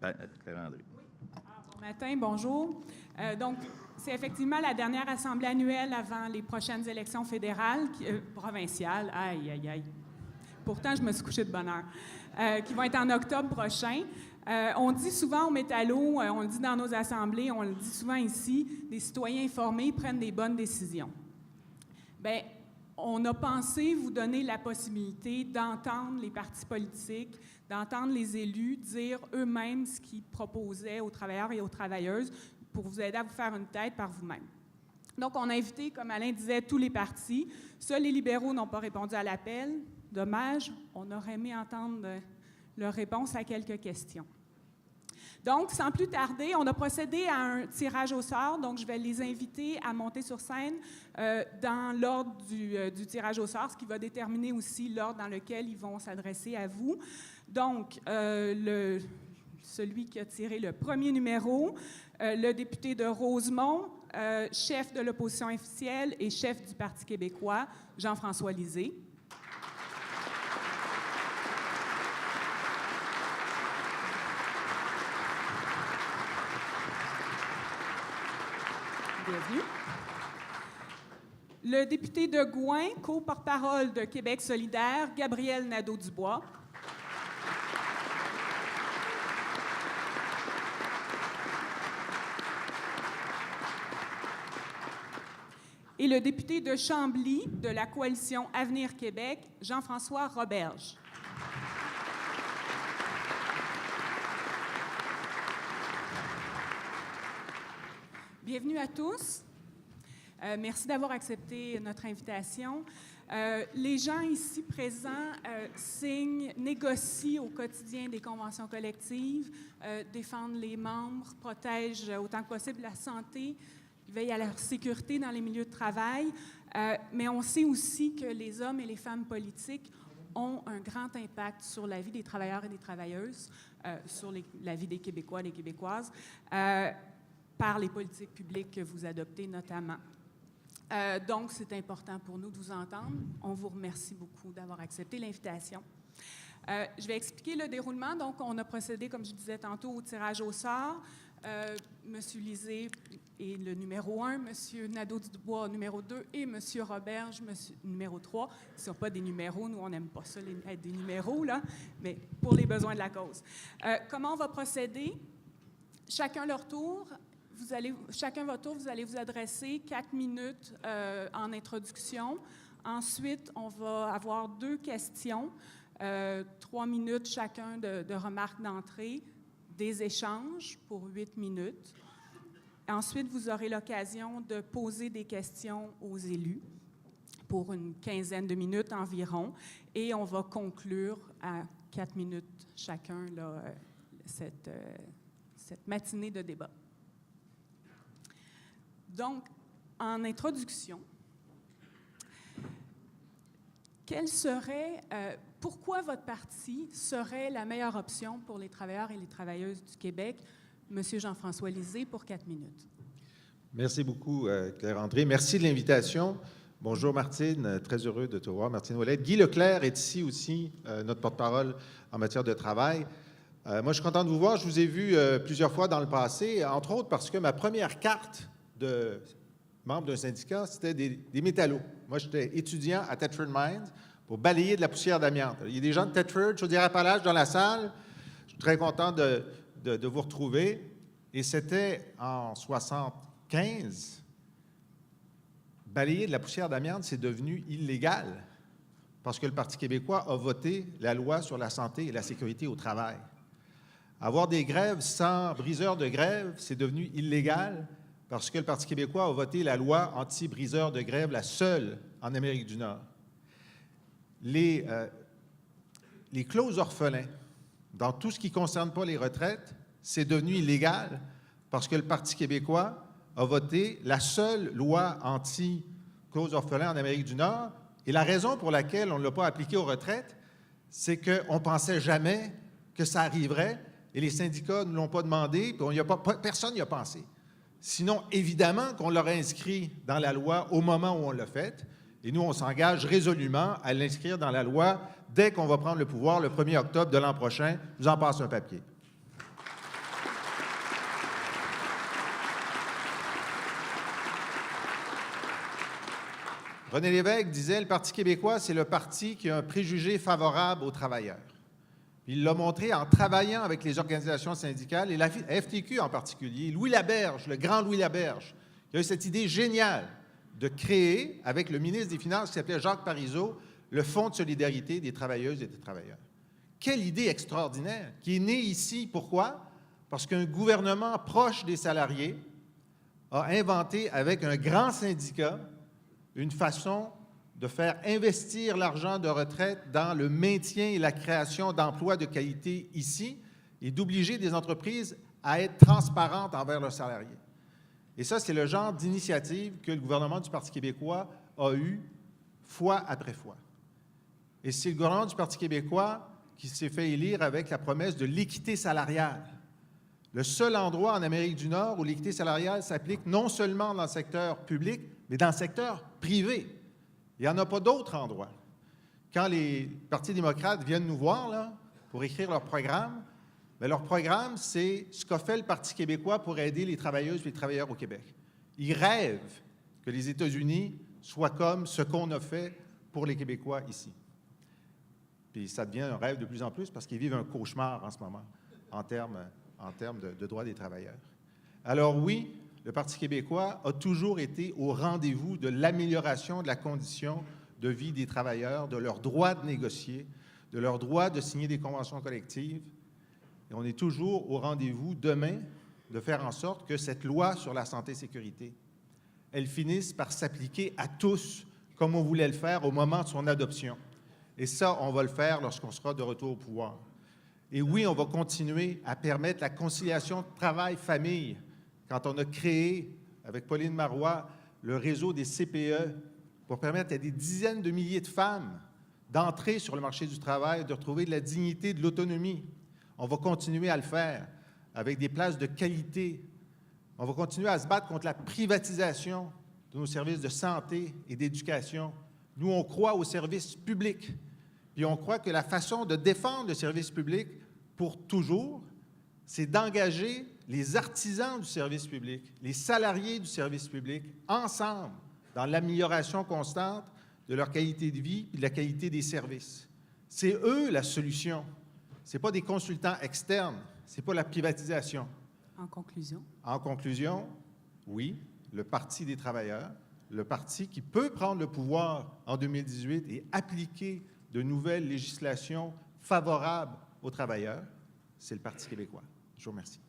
Claire-André. Bon matin, bonjour. Donc, c'est effectivement la dernière assemblée annuelle avant les prochaines élections fédérales, provinciales. Aïe, aïe, aïe. Pourtant, je me suis couchée de bonne heure. Qui vont être en octobre prochain. On dit souvent au Métallo, on le dit dans nos assemblées, on le dit souvent ici, des citoyens informés prennent des bonnes décisions. Bien, on a pensé vous donner la possibilité d'entendre les partis politiques, d'entendre les élus dire eux-mêmes ce qu'ils proposaient aux travailleurs et aux travailleuses pour vous aider à vous faire une tête par vous-même. Donc, on a invité, comme Alain disait, tous les partis. Seuls les libéraux n'ont pas répondu à l'appel. Dommage, on aurait aimé entendre leur réponse à quelques questions. Donc, sans plus tarder, on a procédé à un tirage au sort. Donc, je vais les inviter à monter sur scène dans l'ordre du tirage au sort, ce qui va déterminer aussi l'ordre dans lequel ils vont s'adresser à vous. Donc, celui qui a tiré le premier numéro, le député de Rosemont, chef de l'opposition officielle et chef du Parti québécois, Jean-François Lisée. Bienvenue. Le député de Gouin, co-porte-parole de Québec solidaire, Gabriel Nadeau-Dubois. Et le député de Chambly, de la coalition Avenir Québec, Jean-François Roberge. Bienvenue à tous. Merci d'avoir accepté notre invitation. Les gens ici présents négocient au quotidien des conventions collectives, défendent les membres, protègent autant que possible la santé, veillent à leur sécurité dans les milieux de travail, mais on sait aussi que les hommes et les femmes politiques ont un grand impact sur la vie des travailleurs et des travailleuses, sur la vie des Québécois et des Québécoises, par les politiques publiques que vous adoptez notamment. Donc, c'est important pour nous de vous entendre. On vous remercie beaucoup d'avoir accepté l'invitation. Je vais expliquer le déroulement. Donc, on a procédé, comme je disais tantôt, au tirage au sort. Monsieur Lisée est le numéro 1, Monsieur Nadeau-Dubois numéro 2 et Monsieur Roberge numéro 3. Ce ne sont pas des numéros, nous on n'aime pas ça, être des numéros, là, mais pour les besoins de la cause. Comment on va procéder? Chacun votre tour, vous allez vous adresser 4 minutes en introduction. Ensuite, on va avoir 2 questions, 3 minutes chacun de remarques d'entrée, des échanges pour 8 minutes. Ensuite, vous aurez l'occasion de poser des questions aux élus pour une quinzaine de minutes environ. Et on va conclure à 4 minutes chacun là, cette matinée de débat. Donc, en introduction, pourquoi votre parti serait la meilleure option pour les travailleurs et les travailleuses du Québec? Monsieur Jean-François Lisée, pour 4 minutes. Merci beaucoup, Claire-André. Merci de l'invitation. Bonjour, Martine. Très heureux de te voir, Martine Ouellette. Guy Leclerc est ici aussi, notre porte-parole en matière de travail. Moi, je suis content de vous voir. Je vous ai vu plusieurs fois dans le passé, entre autres parce que ma première carte de membre d'un syndicat, c'était des métallos. Moi, j'étais étudiant à Thetford Mines pour balayer de la poussière d'amiante. Il y a des gens de Thetford, Chaudière-Appalaches dans la salle. Je suis très content de vous retrouver. Et c'était en 1975. Balayer de la poussière d'amiante, c'est devenu illégal parce que le Parti québécois a voté la loi sur la santé et la sécurité au travail. Avoir des grèves sans briseur de grève, c'est devenu illégal parce que le Parti québécois a voté la loi anti-briseur de grève, la seule en Amérique du Nord. Les clauses orphelins, dans tout ce qui ne concerne pas les retraites, c'est devenu illégal parce que le Parti québécois a voté la seule loi anti-clauses orphelins en Amérique du Nord. Et la raison pour laquelle on ne l'a pas appliquée aux retraites, c'est qu'on ne pensait jamais que ça arriverait et les syndicats ne l'ont pas demandé, puis personne n'y a pensé. Sinon, évidemment qu'on l'aurait inscrit dans la loi au moment où on l'a fait. Et nous, on s'engage résolument à l'inscrire dans la loi dès qu'on va prendre le pouvoir le 1er octobre de l'an prochain. Je vous en passe un papier. René Lévesque disait « Le Parti québécois, c'est le parti qui a un préjugé favorable aux travailleurs. » Il l'a montré en travaillant avec les organisations syndicales, et la FTQ en particulier. Louis Laberge, le grand Louis Laberge, qui a eu cette idée géniale de créer, avec le ministre des Finances qui s'appelait Jacques Parizeau, le Fonds de solidarité des travailleuses et des travailleurs. Quelle idée extraordinaire, qui est née ici. Pourquoi? Parce qu'un gouvernement proche des salariés a inventé, avec un grand syndicat, une façon de faire investir l'argent de retraite dans le maintien et la création d'emplois de qualité ici et d'obliger des entreprises à être transparentes envers leurs salariés. Et ça, c'est le genre d'initiative que le gouvernement du Parti québécois a eu fois après fois. Et c'est le gouvernement du Parti québécois qui s'est fait élire avec la promesse de l'équité salariale. Le seul endroit en Amérique du Nord où l'équité salariale s'applique non seulement dans le secteur public, mais dans le secteur privé. Il n'y en a pas d'autres endroits. Quand les partis démocrates viennent nous voir là, pour écrire leur programme, bien, leur programme, c'est ce qu'a fait le Parti québécois pour aider les travailleuses et les travailleurs au Québec. Ils rêvent que les États-Unis soient comme ce qu'on a fait pour les Québécois ici. Puis ça devient un rêve de plus en plus parce qu'ils vivent un cauchemar en ce moment en termes de droits des travailleurs. Alors oui, le Parti québécois a toujours été au rendez-vous de l'amélioration de la condition de vie des travailleurs, de leur droit de négocier, de leur droit de signer des conventions collectives. Et on est toujours au rendez-vous demain de faire en sorte que cette loi sur la santé et sécurité, elle finisse par s'appliquer à tous comme on voulait le faire au moment de son adoption. Et ça, on va le faire lorsqu'on sera de retour au pouvoir. Et oui, on va continuer à permettre la conciliation travail-famille. Quand on a créé, avec Pauline Marois, le réseau des CPE pour permettre à des dizaines de milliers de femmes d'entrer sur le marché du travail, de retrouver de la dignité, de l'autonomie. On va continuer à le faire avec des places de qualité. On va continuer à se battre contre la privatisation de nos services de santé et d'éducation. Nous, on croit aux services publics. Puis on croit que la façon de défendre le service public pour toujours, c'est d'engager les artisans du service public, les salariés du service public, ensemble, dans l'amélioration constante de leur qualité de vie et de la qualité des services. C'est eux la solution. Ce n'est pas des consultants externes, ce n'est pas la privatisation. En conclusion? En conclusion, oui, le Parti des travailleurs, le parti qui peut prendre le pouvoir en 2018 et appliquer de nouvelles législations favorables aux travailleurs, c'est le Parti québécois. Je vous remercie.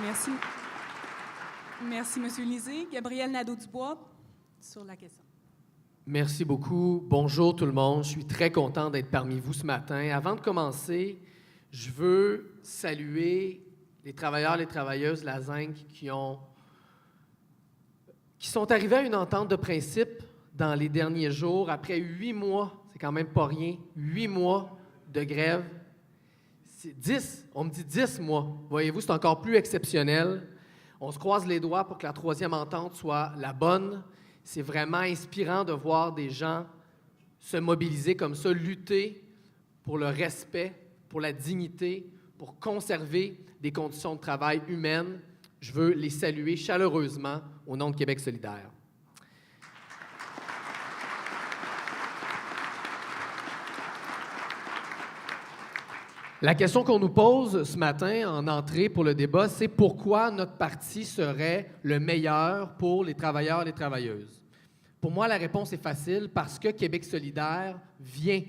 Merci. Merci, M. Lisée. Gabriel Nadeau-Dubois, sur la question. Merci beaucoup. Bonjour tout le monde. Je suis très content d'être parmi vous ce matin. Avant de commencer, je veux saluer les travailleurs et les travailleuses de la ZINC qui sont arrivés à une entente de principe dans les derniers jours, après 8 mois, c'est quand même pas rien, 8 mois de grève. C'est 10, on me dit 10 mois. Voyez-vous, c'est encore plus exceptionnel. On se croise les doigts pour que la troisième entente soit la bonne. C'est vraiment inspirant de voir des gens se mobiliser comme ça, lutter pour le respect, pour la dignité, pour conserver des conditions de travail humaines. Je veux les saluer chaleureusement au nom de Québec solidaire. La question qu'on nous pose ce matin en entrée pour le débat, c'est pourquoi notre parti serait le meilleur pour les travailleurs et les travailleuses. Pour moi, la réponse est facile, parce que Québec solidaire vient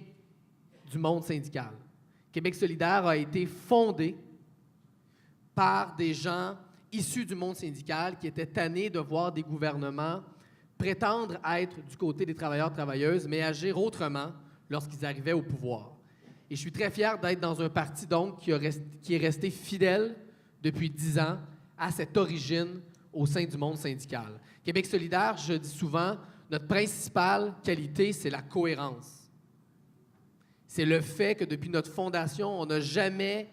du monde syndical. Québec solidaire a été fondé par des gens issus du monde syndical qui étaient tannés de voir des gouvernements prétendre être du côté des travailleurs et travailleuses, mais agir autrement lorsqu'ils arrivaient au pouvoir. Et je suis très fier d'être dans un parti, donc, qui est resté fidèle depuis 10 ans à cette origine au sein du monde syndical. Québec solidaire, je dis souvent, notre principale qualité, c'est la cohérence. C'est le fait que depuis notre fondation, on n'a jamais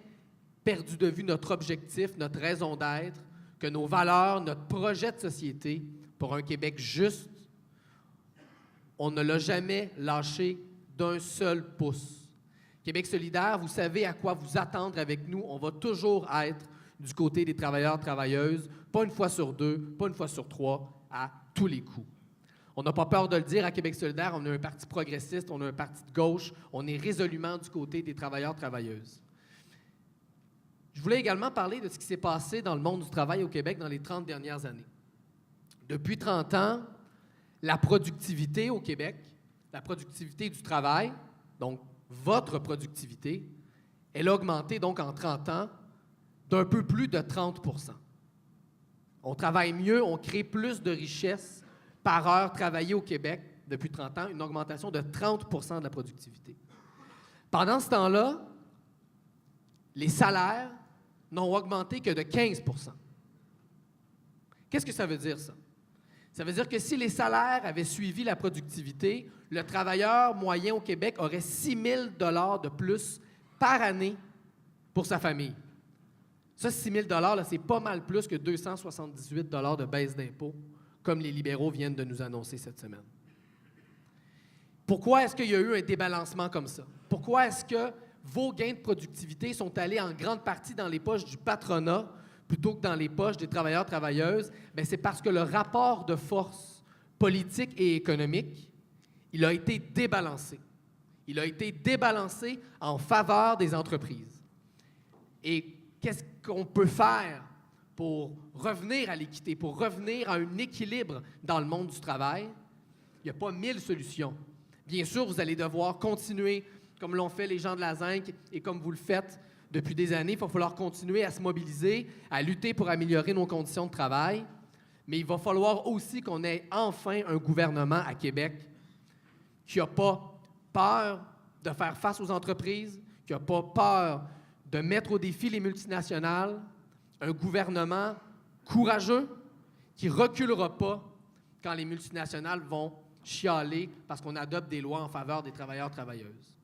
perdu de vue notre objectif, notre raison d'être, que nos valeurs, notre projet de société pour un Québec juste, on ne l'a jamais lâché d'un seul pouce. Québec solidaire, vous savez à quoi vous attendre avec nous. On va toujours être du côté des travailleurs, travailleuses, pas une fois sur 2, pas une fois sur 3, à tous les coups. On n'a pas peur de le dire, à Québec solidaire, on est un parti progressiste, on est un parti de gauche, on est résolument du côté des travailleurs, travailleuses. Je voulais également parler de ce qui s'est passé dans le monde du travail au Québec dans les 30 dernières années. Depuis 30 ans, la productivité au Québec, la productivité du travail, donc votre productivité, elle a augmenté donc en 30 ans d'un peu plus de 30 %. On travaille mieux, on crée plus de richesses par heure travaillée au Québec depuis 30 ans, une augmentation de 30 % de la productivité. Pendant ce temps-là, les salaires n'ont augmenté que de 15 %. Qu'est-ce que ça veut dire, ça? Ça veut dire que si les salaires avaient suivi la productivité, le travailleur moyen au Québec aurait 6 000 $ de plus par année pour sa famille. Ça, 6 000 $, c'est pas mal plus que 278 $ de baisse d'impôts, comme les libéraux viennent de nous annoncer cette semaine. Pourquoi est-ce qu'il y a eu un débalancement comme ça? Pourquoi est-ce que vos gains de productivité sont allés en grande partie dans les poches du patronat plutôt que dans les poches des travailleurs, travailleuses? Bien, c'est parce que le rapport de force politique et économique, il a été débalancé. Il a été débalancé en faveur des entreprises. Et qu'est-ce qu'on peut faire pour revenir à l'équité, pour revenir à un équilibre dans le monde du travail? Il n'y a pas 1000 solutions. Bien sûr, vous allez devoir continuer comme l'ont fait les gens de la ZINC et comme vous le faites depuis des années. Il va falloir continuer à se mobiliser, à lutter pour améliorer nos conditions de travail. Mais il va falloir aussi qu'on ait enfin un gouvernement à Québec qui n'a pas peur de faire face aux entreprises, qui n'a pas peur de mettre au défi les multinationales, un gouvernement courageux qui ne reculera pas quand les multinationales vont chialer parce qu'on adopte des lois en faveur des travailleurs, travailleuses.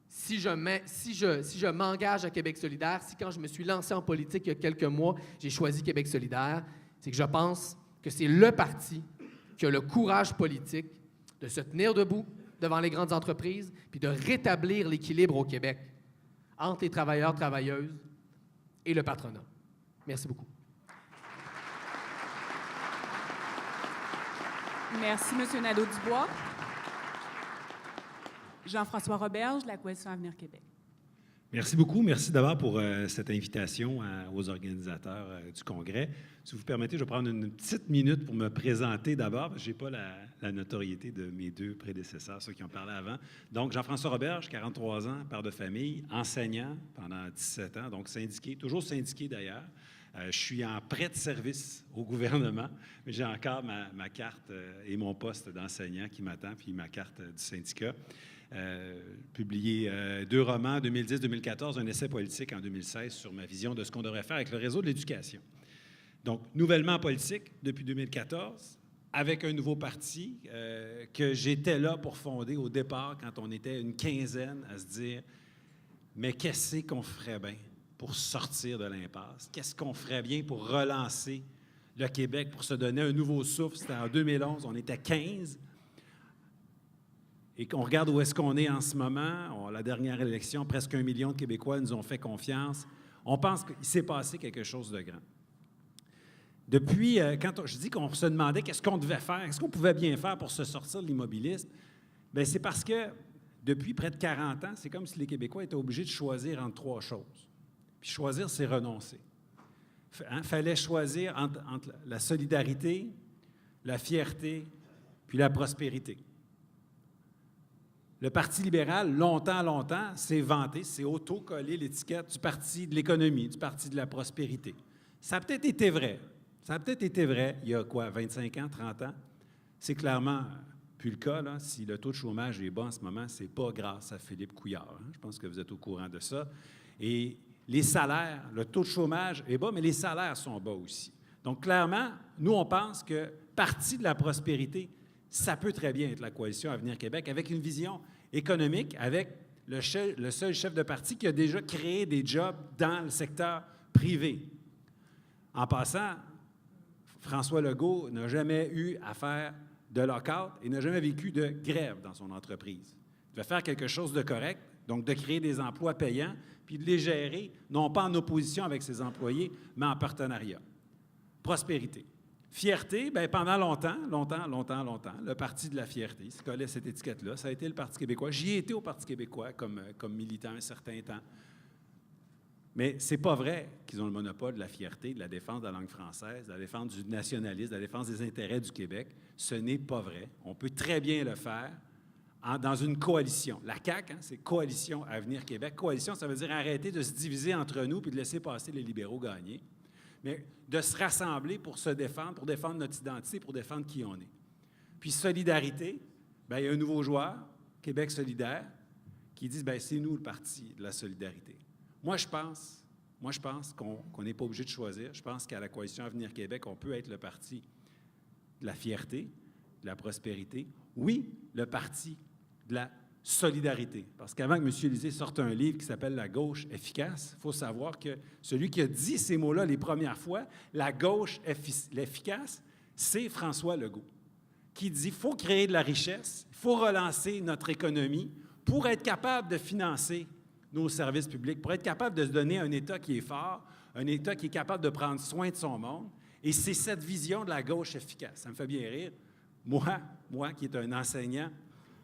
Si je m'engage à Québec solidaire, si quand je me suis lancé en politique il y a quelques mois, j'ai choisi Québec solidaire, c'est que je pense que c'est le parti qui a le courage politique de se tenir debout devant les grandes entreprises puis de rétablir l'équilibre au Québec entre les travailleurs, travailleuses et le patronat. Merci beaucoup. Merci, M. Nadeau-Dubois. Jean-François Roberge, de la Coalition Avenir Québec. Merci beaucoup. Merci d'abord pour cette invitation aux organisateurs du Congrès. Si vous permettez, je vais prendre une petite minute pour me présenter d'abord. Je n'ai pas la notoriété de mes deux prédécesseurs, ceux qui ont parlé avant. Donc, Jean-François Roberge, 43 ans, père de famille, enseignant pendant 17 ans, donc syndiqué, toujours syndiqué d'ailleurs. Je suis en prêt de service au gouvernement, mais j'ai encore ma carte et mon poste d'enseignant qui m'attend, puis ma carte du syndicat. Publié 2 romans en 2010-2014, un essai politique en 2016 sur ma vision de ce qu'on devrait faire avec le réseau de l'éducation. Donc, nouvellement en politique depuis 2014, avec un nouveau parti que j'étais là pour fonder au départ quand on était une quinzaine à se dire « Mais qu'est-ce qu'on ferait bien pour sortir de l'impasse? Qu'est-ce qu'on ferait bien pour relancer le Québec, pour se donner un nouveau souffle? » C'était en 2011, on était 15. Et qu'on regarde où est-ce qu'on est en ce moment, la dernière élection, presque 1 million de Québécois nous ont fait confiance. On pense qu'il s'est passé quelque chose de grand. Depuis, quand je dis qu'on se demandait qu'est-ce qu'on devait faire, qu'est-ce qu'on pouvait bien faire pour se sortir de l'immobilisme, bien, c'est parce que depuis près de 40 ans, c'est comme si les Québécois étaient obligés de choisir entre 3 choses. Puis choisir, c'est renoncer. Il fallait choisir entre la solidarité, la fierté, puis la prospérité. Le Parti libéral, longtemps, s'est vanté, s'est auto-collé l'étiquette du Parti de l'économie, du Parti de la prospérité. Ça a peut-être été vrai. Ça a peut-être été vrai il y a 25 ans, 30 ans. C'est clairement plus le cas. Là. Si le taux de chômage est bas en ce moment, c'est pas grâce à Philippe Couillard. Hein? Je pense que vous êtes au courant de ça. Et les salaires, le taux de chômage est bas, mais les salaires sont bas aussi. Donc, clairement, nous, on pense que Parti de la prospérité, ça peut très bien être la Coalition Avenir Québec, avec une vision économique, avec le seul chef de parti qui a déjà créé des jobs dans le secteur privé. En passant, François Legault n'a jamais eu à faire de lock-out et n'a jamais vécu de grève dans son entreprise. de faire quelque chose de correct, donc de créer des emplois payants, puis de les gérer, non pas en opposition avec ses employés, mais en partenariat. Prospérité. Fierté, bien, pendant longtemps, le Parti de la fierté se collait cette étiquette-là. Ça a été le Parti québécois. J'y ai été au Parti québécois comme militant un certain temps. Mais c'est pas vrai qu'ils ont le monopole de la fierté, de la défense de la langue française, de la défense du nationalisme, de la défense des intérêts du Québec. Ce n'est pas vrai. On peut très bien le faire dans une coalition. La CAQ, c'est Coalition Avenir Québec. Coalition, ça veut dire arrêter de se diviser entre nous puis de laisser passer les libéraux gagner, mais de se rassembler pour se défendre, pour défendre notre identité, pour défendre qui on est. Puis solidarité, bien, il y a un nouveau joueur, Québec solidaire, qui dit, bien, c'est nous le parti de la solidarité. Moi, je pense qu'on n'est pas obligé de choisir. Je pense qu'à la Coalition Avenir Québec, on peut être le parti de la fierté, de la prospérité. Oui, le parti de la solidarité. Parce qu'avant que M. Lisée sorte un livre qui s'appelle « La gauche efficace », il faut savoir que celui qui a dit ces mots-là les premières fois, la gauche efficace, c'est François Legault, qui dit qu'il faut créer de la richesse, il faut relancer notre économie pour être capable de financer nos services publics, pour être capable de se donner un État qui est fort, un État qui est capable de prendre soin de son monde. Et c'est cette vision de la gauche efficace. Ça me fait bien rire. Moi qui est un enseignant,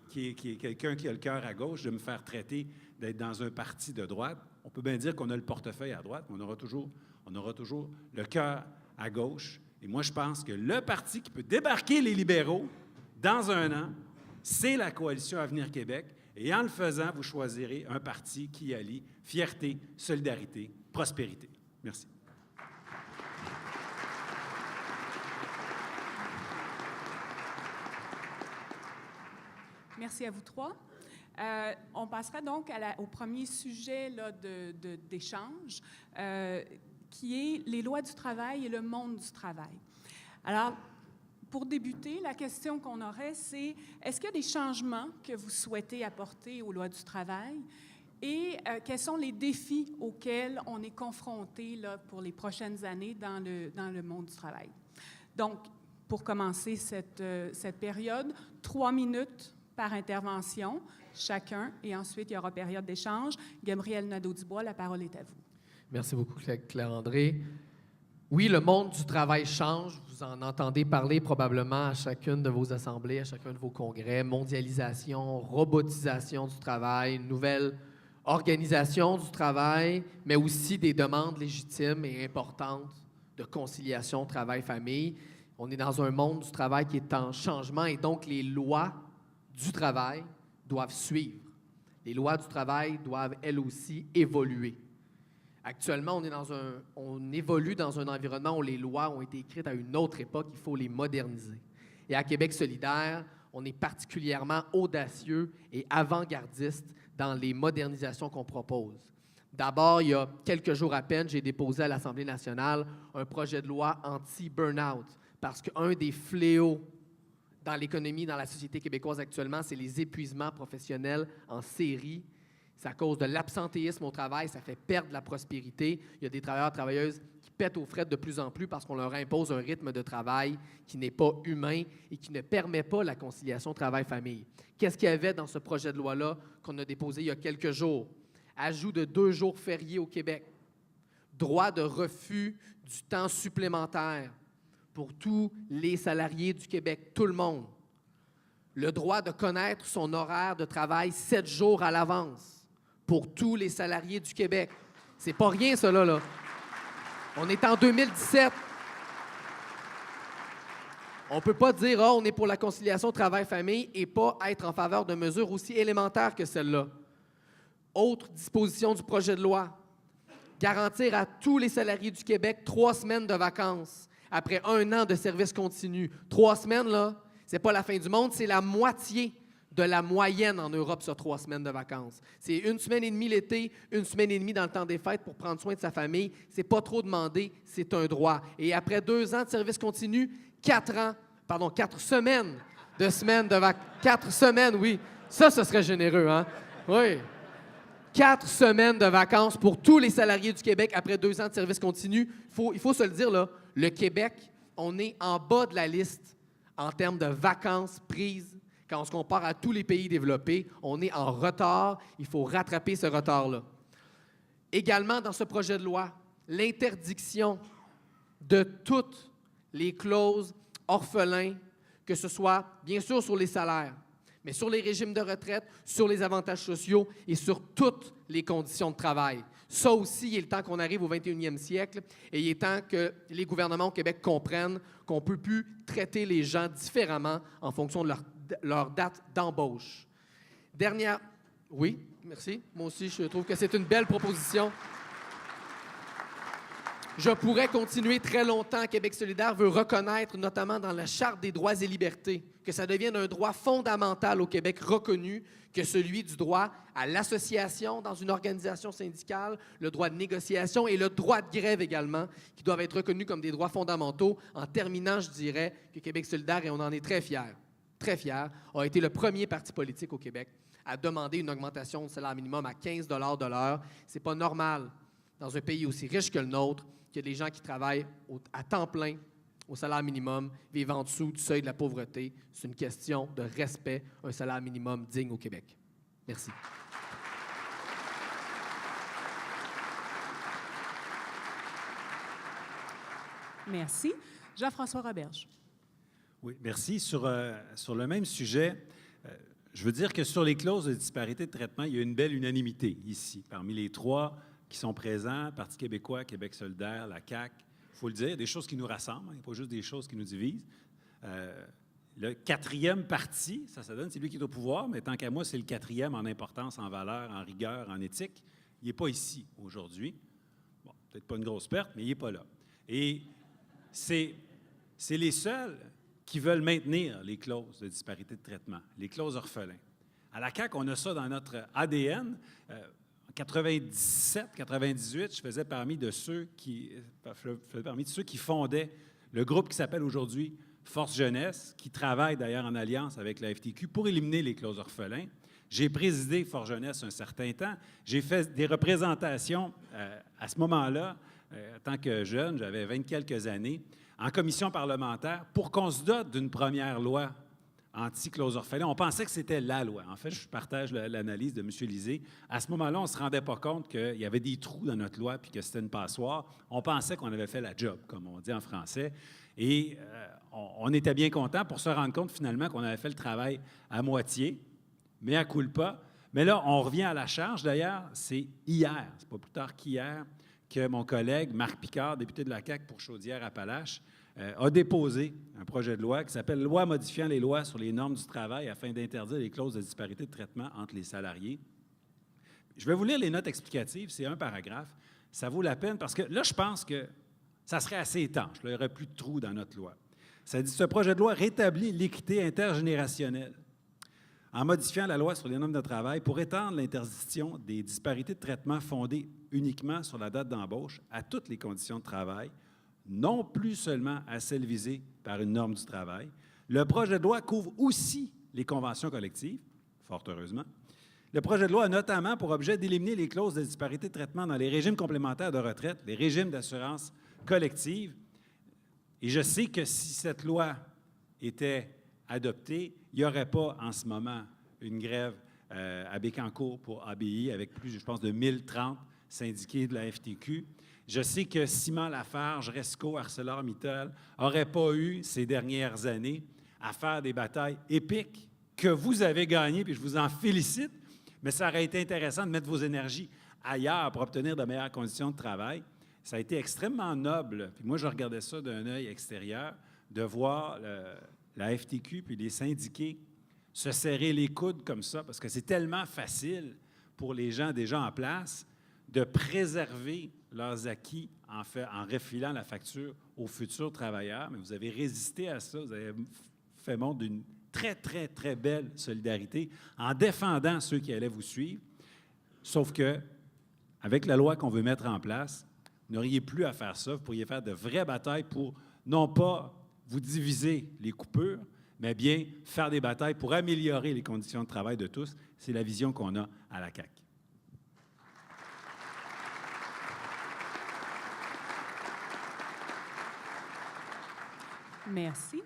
qui est quelqu'un qui a le cœur à gauche, de me faire traiter d'être dans un parti de droite. On peut bien dire qu'on a le portefeuille à droite, mais on aura toujours le cœur à gauche. Et moi, je pense que le parti qui peut débarquer les libéraux dans un an, c'est la Coalition Avenir Québec. Et en le faisant, vous choisirez un parti qui allie fierté, solidarité, prospérité. Merci. Merci à vous trois. On passera donc au premier sujet là, d'échange, qui est les lois du travail et le monde du travail. Alors, pour débuter, la question qu'on aurait, c'est est-ce qu'il y a des changements que vous souhaitez apporter aux lois du travail et quels sont les défis auxquels on est confronté là, pour les prochaines années dans le monde du travail? Donc, pour commencer cette période, 3 minutes par intervention, chacun, et ensuite, il y aura période d'échange. Gabriel Nadeau-Dubois, la parole est à vous. Merci beaucoup, Claire-André. Oui, le monde du travail change. Vous en entendez parler probablement à chacune de vos assemblées, à chacun de vos congrès. Mondialisation, robotisation du travail, nouvelle organisation du travail, mais aussi des demandes légitimes et importantes de conciliation travail-famille. On est dans un monde du travail qui est en changement et donc les lois du travail doivent suivre. Les lois du travail doivent, elles aussi, évoluer. Actuellement, on évolue dans un environnement où les lois ont été écrites à une autre époque, il faut les moderniser. Et à Québec solidaire, on est particulièrement audacieux et avant-gardiste dans les modernisations qu'on propose. D'abord, il y a quelques jours à peine, j'ai déposé à l'Assemblée nationale un projet de loi anti-burnout, parce qu'un des fléaux dans l'économie, dans la société québécoise actuellement, c'est les épuisements professionnels en série. C'est à cause de l'absentéisme au travail, ça fait perdre la prospérité. Il y a des travailleurs, travailleuses qui pètent aux frettes de plus en plus parce qu'on leur impose un rythme de travail qui n'est pas humain et qui ne permet pas la conciliation travail-famille. Qu'est-ce qu'il y avait dans ce projet de loi-là qu'on a déposé il y a quelques jours? Ajout de 2 jours fériés au Québec. Droit de refus du temps supplémentaire pour tous les salariés du Québec, tout le monde. Le droit de connaître son horaire de travail 7 jours à l'avance pour tous les salariés du Québec. C'est pas rien, cela, là. On est en 2017. On ne peut pas dire « Ah, on est pour la conciliation travail-famille » et pas être en faveur de mesures aussi élémentaires que celle-là. Autre disposition du projet de loi, garantir à tous les salariés du Québec 3 semaines de vacances après 1 an de service continu. 3 semaines, là, c'est pas la fin du monde, c'est la moitié de la moyenne en Europe, ça, 3 semaines de vacances. C'est 1 semaine et demie l'été, 1 semaine et demie dans le temps des fêtes pour prendre soin de sa famille. C'est pas trop demandé, c'est un droit. Et après 2 ans de service continu, 4 semaines de vacances. 4 semaines, oui. Ça, ce serait généreux, hein? Oui. 4 semaines de vacances pour tous les salariés du Québec après 2 ans de service continu. Il faut se le dire, là, le Québec, on est en bas de la liste en termes de vacances prises Quand on se compare à tous les pays développés, on est en retard. Il faut rattraper ce retard-là. Également, dans ce projet de loi, l'interdiction de toutes les clauses orphelins, que ce soit bien sûr sur les salaires, mais sur les régimes de retraite, sur les avantages sociaux et sur toutes les conditions de travail. Ça aussi, il est le temps qu'on arrive au 21e siècle et il est temps que les gouvernements au Québec comprennent qu'on ne peut plus traiter les gens différemment en fonction de leur date d'embauche. Dernière... Oui, merci. Moi aussi, je trouve que c'est une belle proposition. Je pourrais continuer très longtemps. Québec solidaire veut reconnaître, notamment dans la Charte des droits et libertés, que ça devienne un droit fondamental au Québec reconnu que celui du droit à l'association dans une organisation syndicale, le droit de négociation et le droit de grève également, qui doivent être reconnus comme des droits fondamentaux. En terminant, je dirais que Québec solidaire, et on en est très fiers, a été le premier parti politique au Québec à demander une augmentation du salaire minimum à 15 $ de l'heure. C'est pas normal, dans un pays aussi riche que le nôtre, qu'il y a des gens qui travaillent à temps plein au salaire minimum, vivent en dessous du seuil de la pauvreté. C'est une question de respect, un salaire minimum digne au Québec. Merci. Merci. Jean-François Roberge. Oui, merci. Sur le même sujet, je veux dire que sur les clauses de disparité de traitement, il y a une belle unanimité ici, parmi les trois qui sont présents, Parti québécois, Québec solidaire, la CAQ. Il faut le dire, des choses qui nous rassemblent, il n'y a pas juste des choses qui nous divisent. Le quatrième parti, ça donne, c'est lui qui est au pouvoir, mais tant qu'à moi, c'est le quatrième en importance, en valeur, en rigueur, en éthique. Il n'est pas ici aujourd'hui. Bon, peut-être pas une grosse perte, mais il n'est pas là. Et c'est les seuls qui veulent maintenir les clauses de disparité de traitement, les clauses orphelins. À la CAQ, on a ça dans notre ADN. En 97, 98, je faisais parmi de ceux qui fondaient le groupe qui s'appelle aujourd'hui Force Jeunesse, qui travaille d'ailleurs en alliance avec la FTQ pour éliminer les clauses orphelins. J'ai présidé Force Jeunesse un certain temps. J'ai fait des représentations à ce moment-là, en tant que jeune, j'avais 20 quelques années, en commission parlementaire pour qu'on se dote d'une première loi anti-clause orphelin. On pensait que c'était la loi. En fait, je partage l'analyse de M. Lisée. À ce moment-là, on ne se rendait pas compte qu'il y avait des trous dans notre loi puis que c'était une passoire. On pensait qu'on avait fait la job, comme on dit en français. Et on était bien content pour se rendre compte finalement qu'on avait fait le travail à moitié, mais à culpa. Mais là, on revient à la charge. D'ailleurs, c'est hier, c'est pas plus tard qu'hier, que mon collègue Marc Picard, député de la CAQ pour Chaudière-Appalaches, a déposé un projet de loi qui s'appelle « Loi modifiant les lois sur les normes du travail afin d'interdire les clauses de disparité de traitement entre les salariés ». Je vais vous lire les notes explicatives, c'est un paragraphe. Ça vaut la peine parce que là, je pense que ça serait assez étanche. Là, il n'y aurait plus de trous dans notre loi. Ça dit « Ce projet de loi rétablit l'équité intergénérationnelle en modifiant la loi sur les normes de travail pour étendre l'interdiction des disparités de traitement fondées uniquement sur la date d'embauche à toutes les conditions de travail, non plus seulement à celles visées par une norme du travail. Le projet de loi couvre aussi les conventions collectives, fort heureusement. Le projet de loi a notamment pour objet d'éliminer les clauses de disparité de traitement dans les régimes complémentaires de retraite, les régimes d'assurance collective. Et je sais que si cette loi était adoptée, il n'y aurait pas en ce moment une grève à Bécancour pour ABI avec plus, je pense, de 1030 syndiqués de la FTQ. Je sais que Ciment Lafarge, Resco, ArcelorMittal n'auraient pas eu ces dernières années à faire des batailles épiques que vous avez gagnées, puis je vous en félicite, mais ça aurait été intéressant de mettre vos énergies ailleurs pour obtenir de meilleures conditions de travail. Ça a été extrêmement noble. Puis moi, je regardais ça d'un œil extérieur, de voir la FTQ puis les syndiqués se serrer les coudes comme ça, parce que c'est tellement facile pour les gens déjà en place de préserver leurs acquis en refilant la facture aux futurs travailleurs. Mais vous avez résisté à ça, vous avez fait montre d'une très, très, très belle solidarité en défendant ceux qui allaient vous suivre. Sauf que, avec la loi qu'on veut mettre en place, vous n'auriez plus à faire ça. Vous pourriez faire de vraies batailles pour, non pas vous diviser les coupures, mais bien faire des batailles pour améliorer les conditions de travail de tous. C'est la vision qu'on a à la CAQ. Merci.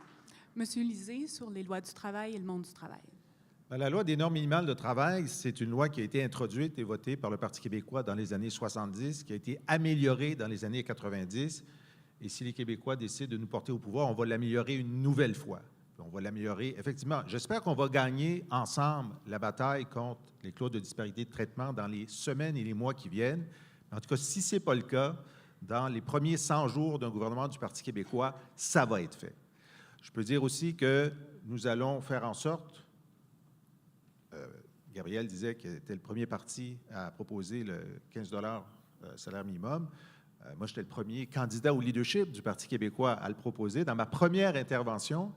Monsieur Lisée, sur les lois du travail et le monde du travail. La loi des normes minimales de travail, c'est une loi qui a été introduite et votée par le Parti québécois dans les années 70, qui a été améliorée dans les années 90. Et si les Québécois décident de nous porter au pouvoir, on va l'améliorer une nouvelle fois. On va l'améliorer. Effectivement, j'espère qu'on va gagner ensemble la bataille contre les clauses de disparité de traitement dans les semaines et les mois qui viennent. En tout cas, si ce n'est pas le cas, dans les premiers 100 jours d'un gouvernement du Parti québécois, ça va être fait. Je peux dire aussi que nous allons faire en sorte, Gabriel disait qu'il était le premier parti à proposer le 15 salaire minimum. Moi, j'étais le premier candidat au leadership du Parti québécois à le proposer dans ma première intervention.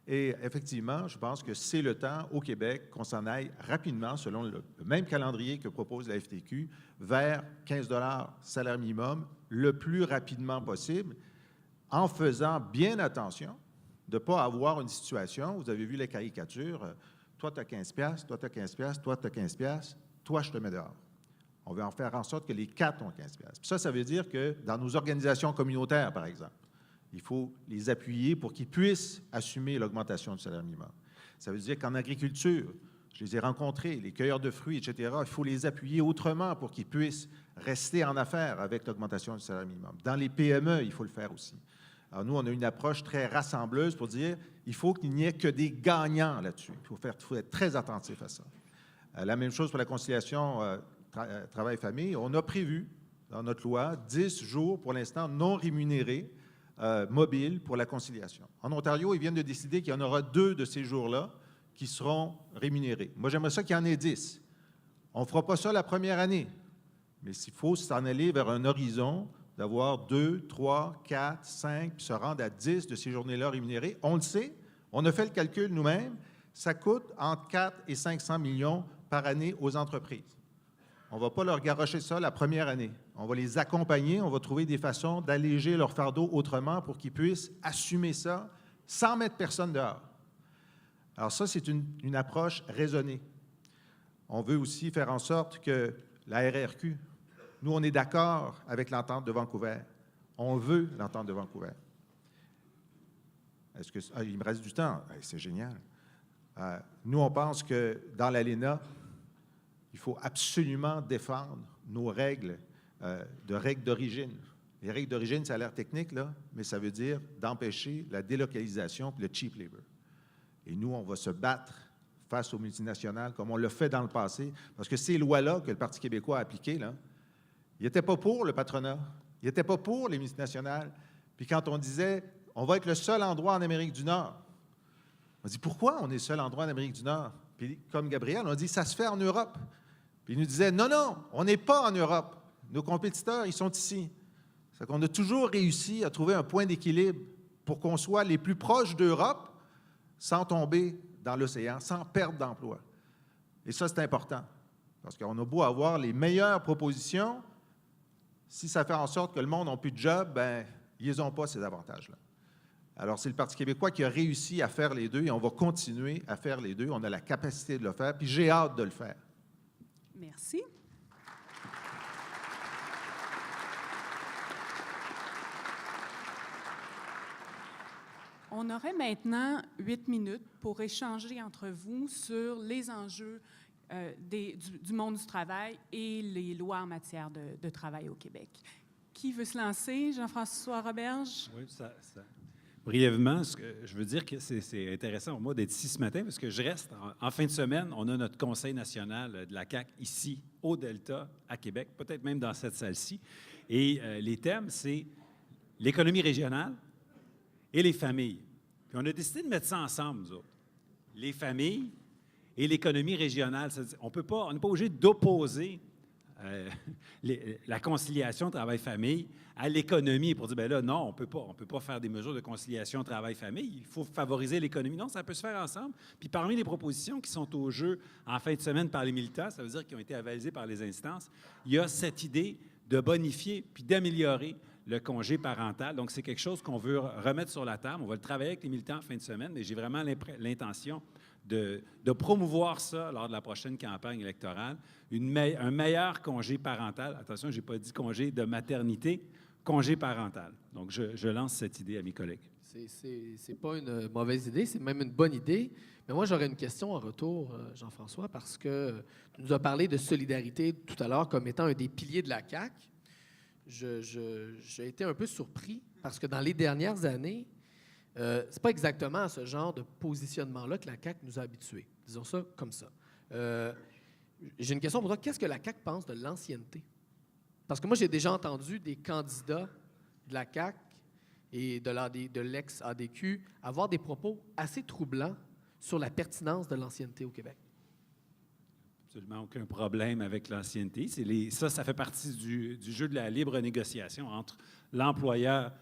Et effectivement, je pense que c'est le temps au Québec qu'on s'en aille rapidement, selon le même calendrier que propose la FTQ, vers 15 salaire minimum le plus rapidement possible, en faisant bien attention de ne pas avoir une situation, vous avez vu les caricatures, toi tu as 15 $, toi tu as 15 $, toi tu as 15 $, toi je te mets dehors. On va en faire en sorte que les 4 ont 15 $. Puis ça veut dire que dans nos organisations communautaires, par exemple, il faut les appuyer pour qu'ils puissent assumer l'augmentation du salaire minimum. Ça veut dire qu'en agriculture, je les ai rencontrés, les cueilleurs de fruits, etc., il faut les appuyer autrement pour qu'ils puissent rester en affaires avec l'augmentation du salaire minimum. Dans les PME, il faut le faire aussi. Alors nous, on a une approche très rassembleuse pour dire qu'il faut qu'il n'y ait que des gagnants là-dessus. Il faut être très attentif à ça. La même chose pour la conciliation travail-famille. On a prévu dans notre loi 10 jours, pour l'instant, non rémunérés, mobiles pour la conciliation. En Ontario, ils viennent de décider qu'il y en aura 2 de ces jours-là qui seront rémunérés. Moi, j'aimerais ça qu'il y en ait 10. On ne fera pas ça la première année, mais s'il faut s'en aller vers un horizon d'avoir 2, 3, 4, 5, puis se rendre à 10 de ces journées-là rémunérées, on le sait, on a fait le calcul nous-mêmes, ça coûte entre 4 et 500 millions par année aux entreprises. On ne va pas leur garrocher ça la première année. On va les accompagner, on va trouver des façons d'alléger leur fardeau autrement pour qu'ils puissent assumer ça sans mettre personne dehors. Alors ça, c'est une approche raisonnée. On veut aussi faire en sorte que la RRQ, nous, on est d'accord avec l'entente de Vancouver. On veut l'entente de Vancouver. Est-ce que il me reste du temps? C'est génial. Nous, on pense que dans l'ALENA, il faut absolument défendre nos règles d'origine. Les règles d'origine, ça a l'air technique, là, mais ça veut dire d'empêcher la délocalisation et le cheap labor. Et nous, on va se battre face aux multinationales, comme on l'a fait dans le passé, parce que ces lois-là que le Parti québécois a appliquées, là, il n'était pas pour le patronat, il n'était pas pour les multinationales. Puis quand on disait, on va être le seul endroit en Amérique du Nord, on dit, pourquoi on est le seul endroit en Amérique du Nord? Puis comme Gabriel, on a dit, ça se fait en Europe. Puis il nous disait, non, non, on n'est pas en Europe. Nos compétiteurs, ils sont ici. C'est qu'on a toujours réussi à trouver un point d'équilibre pour qu'on soit les plus proches d'Europe sans tomber dans l'océan, sans perdre d'emploi. Et ça, c'est important. Parce qu'on a beau avoir les meilleures propositions, si ça fait en sorte que le monde n'a plus de job, bien, ils n'ont pas ces avantages-là. Alors, c'est le Parti québécois qui a réussi à faire les deux et on va continuer à faire les deux. On a la capacité de le faire, puis j'ai hâte de le faire. Merci. On aurait maintenant 8 minutes pour échanger entre vous sur les enjeux du monde du travail et les lois en matière de travail au Québec. Qui veut se lancer? Jean-François Roberge? Oui, ça. Brièvement, je veux dire que c'est intéressant pour moi d'être ici ce matin parce que je reste. En fin de semaine, on a notre Conseil national de la CAQ ici, au Delta, à Québec, peut-être même dans cette salle-ci. Et les thèmes, c'est l'économie régionale et les familles. Puis on a décidé de mettre ça ensemble, nous autres. Les familles et l'économie régionale. On n'est pas obligé d'opposer la conciliation travail-famille à l'économie pour dire, bien là, non, on peut pas faire des mesures de conciliation travail-famille. Il faut favoriser l'économie. Non, ça peut se faire ensemble. Puis parmi les propositions qui sont au jeu en fin de semaine par les militants, ça veut dire qu'ils ont été avalisées par les instances, il y a cette idée de bonifier puis d'améliorer le congé parental. Donc, c'est quelque chose qu'on veut remettre sur la table. On va le travailler avec les militants en fin de semaine, mais j'ai vraiment l'intention de promouvoir ça lors de la prochaine campagne électorale. Un meilleur congé parental. Attention, je n'ai pas dit congé de maternité, congé parental. Donc, je lance cette idée à mes collègues. C'est pas une mauvaise idée, c'est même une bonne idée. Mais moi, j'aurais une question en retour, Jean-François, parce que tu nous as parlé de solidarité tout à l'heure comme étant un des piliers de la CAQ. J'ai été un peu surpris parce que dans les dernières années, c'est pas exactement à ce genre de positionnement-là que la CAQ nous a habitués. Disons ça comme ça. J'ai une question pour toi. Qu'est-ce que la CAQ pense de l'ancienneté? Parce que moi, j'ai déjà entendu des candidats de la CAQ et de l'ex-ADQ avoir des propos assez troublants sur la pertinence de l'ancienneté au Québec. Absolument aucun problème avec l'ancienneté. Ça fait partie du jeu de la libre négociation entre l'employeur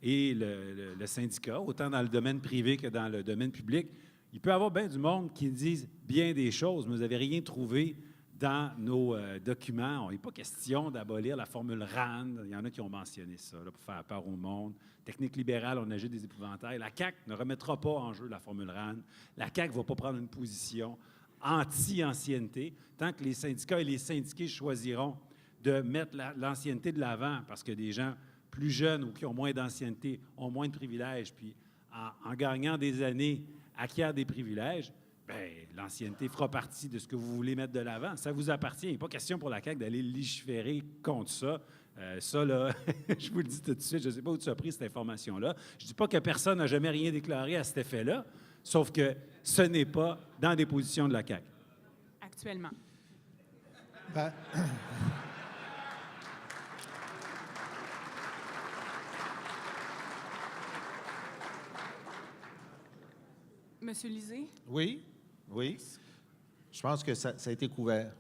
et le syndicat, autant dans le domaine privé que dans le domaine public. Il peut y avoir bien du monde qui disent bien des choses, mais vous n'avez rien trouvé dans nos documents. Il n'est pas question d'abolir la formule RAND. Il y en a qui ont mentionné ça là, pour faire peur au monde. Technique libérale, on agit des épouvantails. La CAQ ne remettra pas en jeu la formule RAND. La CAQ ne va pas prendre une position anti-ancienneté, tant que les syndicats et les syndiqués choisiront de mettre l'ancienneté de l'avant, parce que des gens plus jeunes ou qui ont moins d'ancienneté ont moins de privilèges, puis en gagnant des années, acquièrent des privilèges, bien, l'ancienneté fera partie de ce que vous voulez mettre de l'avant. Ça vous appartient. Il n'est pas question pour la CAQ d'aller légiférer contre ça. Ça, là, je vous le dis tout de suite, je ne sais pas où tu as pris cette information-là. Je ne dis pas que personne n'a jamais rien déclaré à cet effet-là, sauf que ce n'est pas dans des positions de la CAQ. Actuellement. Ben, Monsieur Lisée? oui. Je pense que ça a été couvert.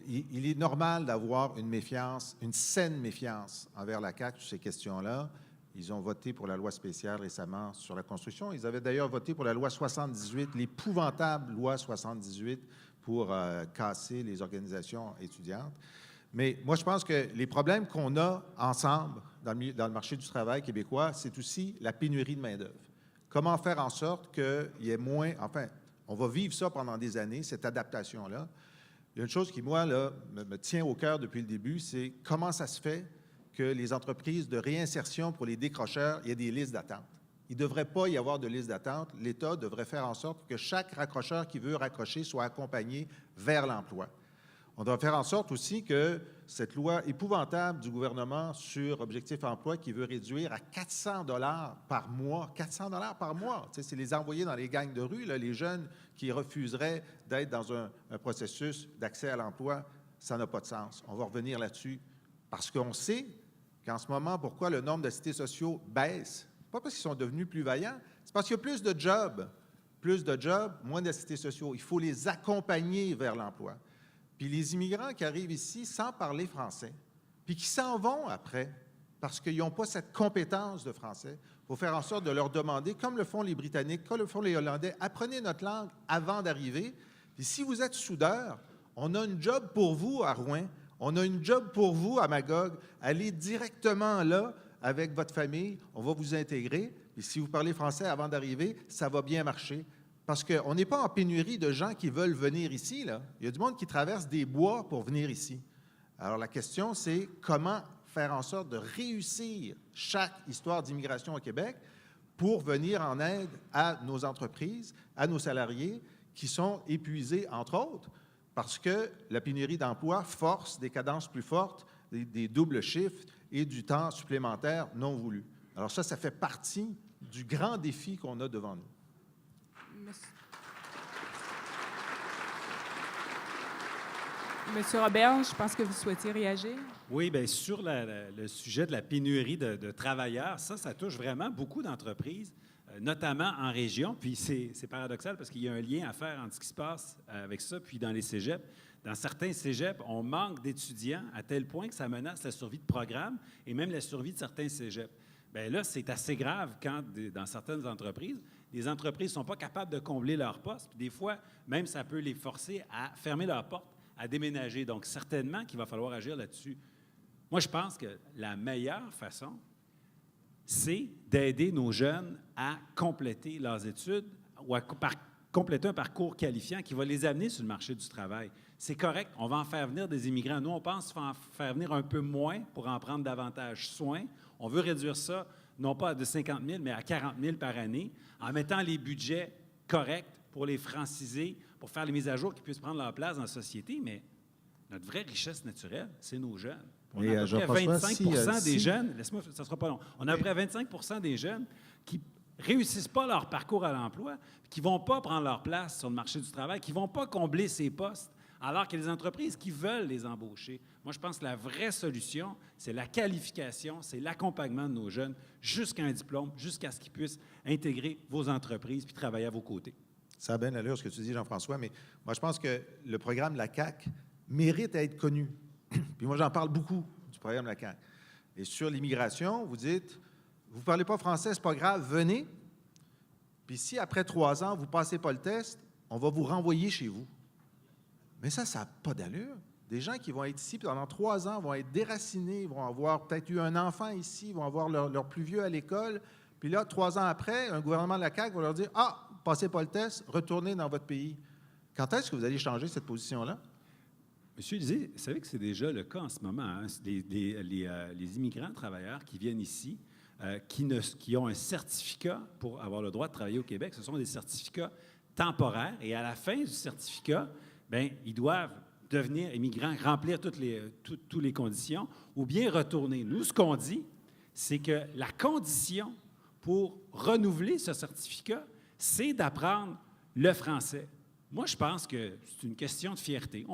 Il est normal d'avoir une méfiance, une saine méfiance envers la CAQ sur ces questions-là. Ils ont voté pour la loi spéciale récemment sur la construction. Ils avaient d'ailleurs voté pour la loi 78, l'épouvantable loi 78 pour casser les organisations étudiantes. Mais moi, je pense que les problèmes qu'on a ensemble dans le marché du travail québécois, c'est aussi la pénurie de main-d'œuvre. Comment faire en sorte qu'il y ait moins... Enfin, on va vivre ça pendant des années, cette adaptation-là. Il y a une chose qui, moi, là, me tient au cœur depuis le début, c'est comment ça se fait que les entreprises de réinsertion pour les décrocheurs, il y a des listes d'attente. Il ne devrait pas y avoir de liste d'attente. L'État devrait faire en sorte que chaque raccrocheur qui veut raccrocher soit accompagné vers l'emploi. On doit faire en sorte aussi que cette loi épouvantable du gouvernement sur Objectif Emploi qui veut réduire à 400 $ par mois, 400 $ par mois, c'est les envoyer dans les gangs de rue, là, les jeunes qui refuseraient d'être dans un processus d'accès à l'emploi, ça n'a pas de sens. On va revenir là-dessus parce qu'on sait qu'en ce moment, pourquoi le nombre d'assistés sociaux baisse? Pas parce qu'ils sont devenus plus vaillants, c'est parce qu'il y a plus de jobs. Plus de jobs, moins d'assistés sociaux. Il faut les accompagner vers l'emploi. Puis les immigrants qui arrivent ici sans parler français, puis qui s'en vont après parce qu'ils n'ont pas cette compétence de français, il faut faire en sorte de leur demander, comme le font les Britanniques, comme le font les Hollandais, apprenez notre langue avant d'arriver. Puis si vous êtes soudeur, on a une job pour vous à Rouen, on a une job pour vous à Magog, allez directement là avec votre famille, on va vous intégrer. Et si vous parlez français avant d'arriver, ça va bien marcher. Parce qu'on n'est pas en pénurie de gens qui veulent venir ici, là. Il y a du monde qui traverse des bois pour venir ici. Alors, la question, c'est comment faire en sorte de réussir chaque histoire d'immigration au Québec pour venir en aide à nos entreprises, à nos salariés qui sont épuisés, entre autres, parce que la pénurie d'emploi force des cadences plus fortes, des doubles chiffres et du temps supplémentaire non voulu. Alors ça fait partie du grand défi qu'on a devant nous. Monsieur Robert, je pense que vous souhaitiez réagir. Oui, bien, sur le sujet de la pénurie de travailleurs, ça touche vraiment beaucoup d'entreprises, notamment en région. Puis c'est paradoxal parce qu'il y a un lien à faire entre ce qui se passe avec ça, puis dans les cégeps. Dans certains cégeps, on manque d'étudiants à tel point que ça menace la survie de programmes et même la survie de certains cégeps. Bien là, c'est assez grave quand, dans certaines entreprises, les entreprises ne sont pas capables de combler leurs postes. Puis des fois, même ça peut les forcer à fermer leurs portes, à déménager. Donc, certainement qu'il va falloir agir là-dessus. Moi, je pense que la meilleure façon, c'est d'aider nos jeunes à compléter leurs études ou à compléter un parcours qualifiant qui va les amener sur le marché du travail. C'est correct, on va en faire venir des immigrants. Nous, on pense en faire venir un peu moins pour en prendre davantage soin. On veut réduire ça non pas de 50 000, mais à 40 000 par année, en mettant les budgets corrects pour les franciser, pour faire les mises à jour qui puissent prendre leur place dans la société. Mais notre vraie richesse naturelle, c'est nos jeunes. On a à peu près 25 des jeunes, laisse-moi, ça ne sera pas long, on a à peu près 25 des jeunes qui ne réussissent pas leur parcours à l'emploi, qui ne vont pas prendre leur place sur le marché du travail, qui ne vont pas combler ces postes, alors qu'il y a des entreprises qui veulent les embaucher. Moi, je pense que la vraie solution, c'est la qualification, c'est l'accompagnement de nos jeunes jusqu'à un diplôme, jusqu'à ce qu'ils puissent intégrer vos entreprises puis travailler à vos côtés. Ça a bien allure ce que tu dis, Jean-François, mais moi, je pense que le programme de la CAQ mérite à être connu. Puis moi, j'en parle beaucoup du programme de la CAQ. Et sur l'immigration, vous dites, vous ne parlez pas français, c'est pas grave, venez. Puis si après 3 ans, vous ne passez pas le test, on va vous renvoyer chez vous. Mais ça n'a pas d'allure. Des gens qui vont être ici pendant 3 ans vont être déracinés, vont avoir peut-être eu un enfant ici, vont avoir leur plus vieux à l'école. Puis là, 3 ans après, un gouvernement de la CAQ va leur dire « Ah, passez pas le test, retournez dans votre pays. » Quand est-ce que vous allez changer cette position-là? Monsieur Lisée, vous savez que c'est déjà le cas en ce moment. Hein? Les immigrants travailleurs qui viennent ici, qui ont un certificat pour avoir le droit de travailler au Québec, ce sont des certificats temporaires. Et à la fin du certificat, bien, ils doivent devenir immigrants, remplir toutes les conditions, ou bien retourner. Nous, ce qu'on dit, c'est que la condition pour renouveler ce certificat, c'est d'apprendre le français. Moi, je pense que c'est une question de fierté.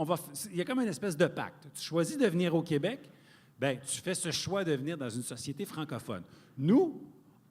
Il y a comme une espèce de pacte. Tu choisis de venir au Québec, bien, tu fais ce choix de venir dans une société francophone. Nous,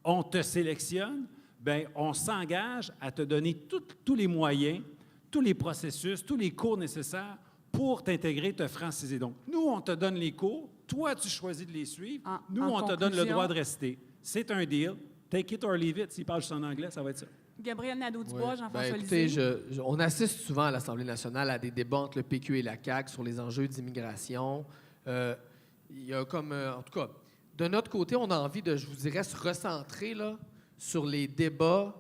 on te sélectionne, bien, on s'engage à te donner tous les moyens, tous les processus, tous les cours nécessaires pour t'intégrer, te franciser. Donc, nous, on te donne les cours, toi, tu choisis de les suivre, nous, on te donne le droit de rester. C'est un deal. Take it or leave it. S'il parle juste en anglais, ça va être ça. Gabriel Nadeau-Dubois, Jean-François écoutez, Lisée. on assiste souvent à l'Assemblée nationale à des débats entre le PQ et la CAQ sur les enjeux d'immigration. Il y a comme, en tout cas, de notre côté, on a envie de, je vous dirais, se recentrer là, sur les débats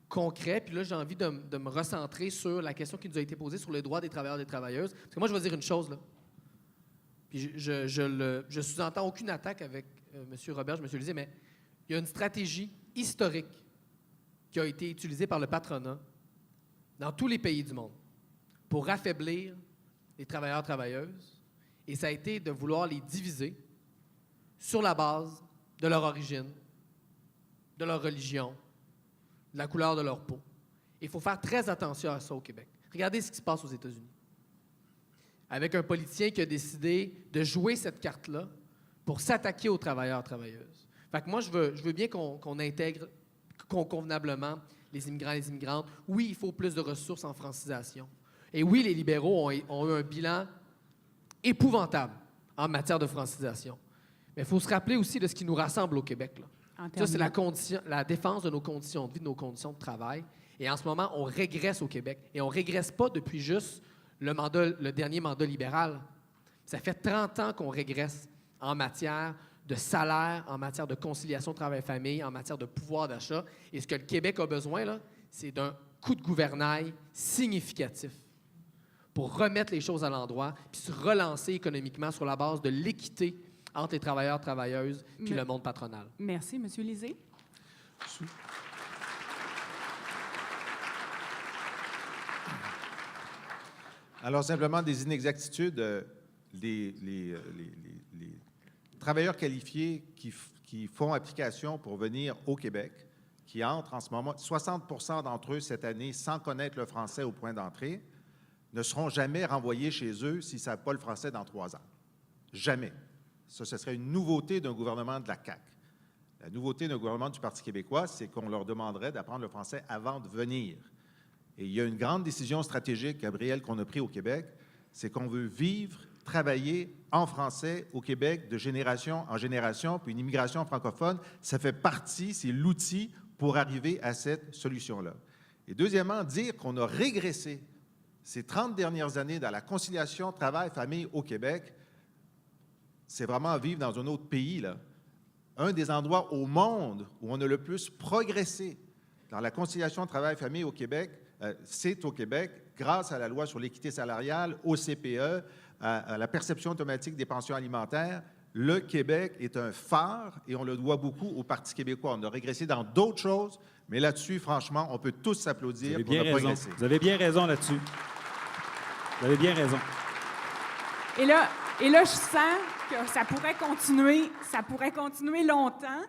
concrets. Puis là, j'ai envie de me recentrer sur la question qui nous a été posée sur les droits des travailleurs et des travailleuses. Parce que moi, je vais dire une chose, là. Puis je sous-entends aucune attaque avec M. Robert, M. Lisée, mais il y a une stratégie historique qui a été utilisée par le patronat dans tous les pays du monde pour affaiblir les travailleurs et travailleuses. Et ça a été de vouloir les diviser sur la base de leur origine, de leur religion, de la couleur de leur peau. Il faut faire très attention à ça au Québec. Regardez ce qui se passe aux États-Unis. Avec un politicien qui a décidé de jouer cette carte-là pour s'attaquer aux travailleurs et travailleuses. Fait que moi, je veux bien qu'on intègre convenablement les immigrants et les immigrantes. Oui, il faut plus de ressources en francisation. Et oui, les libéraux ont eu un bilan épouvantable en matière de francisation. Mais il faut se rappeler aussi de ce qui nous rassemble au Québec, là. Ça, c'est la défense de nos conditions de vie, de nos conditions de travail. Et en ce moment, on régresse au Québec. Et on ne régresse pas depuis juste le dernier mandat libéral. Ça fait 30 ans qu'on régresse en matière de salaire, en matière de conciliation travail-famille, en matière de pouvoir d'achat. Et ce que le Québec a besoin, là, c'est d'un coup de gouvernail significatif pour remettre les choses à l'endroit puis se relancer économiquement sur la base de l'équité entre les travailleurs et travailleuses puis le monde patronal. Merci. M. Lisée. Alors, simplement des inexactitudes. Les travailleurs qualifiés qui font application pour venir au Québec, qui entrent en ce moment, 60% d'entre eux cette année, sans connaître le français au point d'entrée, ne seront jamais renvoyés chez eux s'ils ne savent pas le français dans 3 ans. Jamais. Ça, ce serait une nouveauté d'un gouvernement de la CAQ. La nouveauté d'un gouvernement du Parti québécois, c'est qu'on leur demanderait d'apprendre le français avant de venir. Et il y a une grande décision stratégique, Gabriel, qu'on a prise au Québec, c'est qu'on veut vivre, travailler en français au Québec de génération en génération, puis une immigration francophone, ça fait partie, c'est l'outil pour arriver à cette solution-là. Et deuxièmement, dire qu'on a régressé ces 30 dernières années dans la conciliation travail-famille au Québec, c'est vraiment vivre dans un autre pays, là. Un des endroits au monde où on a le plus progressé dans la conciliation travail-famille au Québec, c'est au Québec, grâce à la loi sur l'équité salariale, au CPE, à la perception automatique des pensions alimentaires. le Québec est un phare et on le doit beaucoup au Parti québécois. On a régressé dans d'autres choses, mais là-dessus, franchement, on peut tous s'applaudir pour notre progresser. Vous avez bien raison là-dessus. Vous avez bien raison. Et là, je sens que ça pourrait continuer longtemps.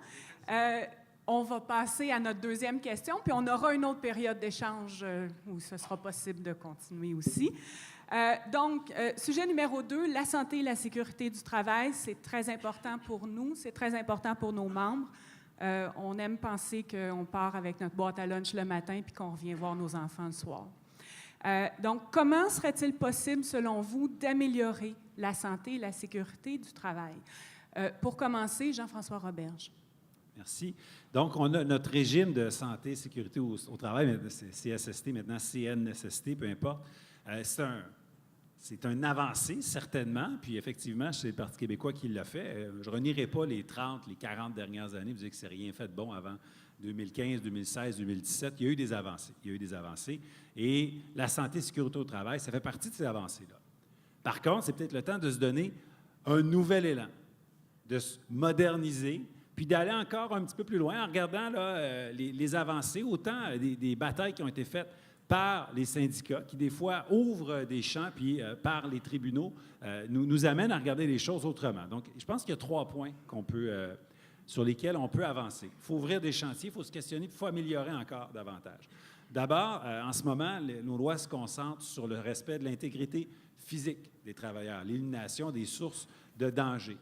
On va passer à notre deuxième question, puis on aura une autre période d'échange où ce sera possible de continuer aussi. Donc, sujet numéro 2, la santé et la sécurité du travail, c'est très important pour nous, c'est très important pour nos membres. On aime penser qu'on part avec notre boîte à lunch le matin puis qu'on revient voir nos enfants le soir. Donc, comment serait-il possible, selon vous, d'améliorer la santé et la sécurité du travail? Pour commencer, Jean-François Roberge. Merci. Donc, on a notre régime de santé et sécurité au travail, c'est CSST, maintenant CNSST, peu importe. C'est un avancé, certainement, puis effectivement, c'est le Parti québécois qui l'a fait. Je ne renierai pas les 30, les 40 dernières années, vous dites que c'est rien fait de bon avant 2015, 2016, 2017. Il y a eu des avancées. Et la santé et sécurité au travail, ça fait partie de ces avancées-là. Par contre, c'est peut-être le temps de se donner un nouvel élan, de se moderniser, puis d'aller encore un petit peu plus loin en regardant là, les avancées, autant des batailles qui ont été faites par les syndicats, qui des fois ouvrent des champs, puis par les tribunaux, nous amènent à regarder les choses autrement. Donc, je pense qu'il y a 3 points sur lesquels on peut avancer. Il faut ouvrir des chantiers, il faut se questionner, il faut améliorer encore davantage. D'abord, en ce moment, nos lois se concentrent sur le respect de l'intégrité physique des travailleurs, l'élimination des sources de danger.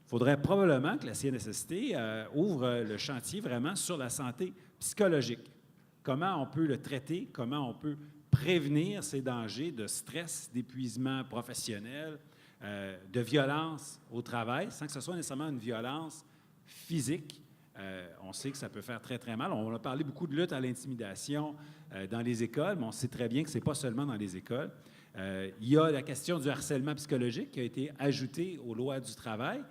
Il faudrait probablement que la CNSST ouvre le chantier vraiment sur la santé psychologique. Comment on peut le traiter, comment on peut prévenir ces dangers de stress, d'épuisement professionnel, de violence au travail, sans que ce soit nécessairement une violence physique. On sait que ça peut faire très, très mal. On a parlé beaucoup de lutte à l'intimidation dans les écoles, mais on sait très bien que ce n'est pas seulement dans les écoles. Il y a la question du harcèlement psychologique qui a été ajoutée aux lois du travail,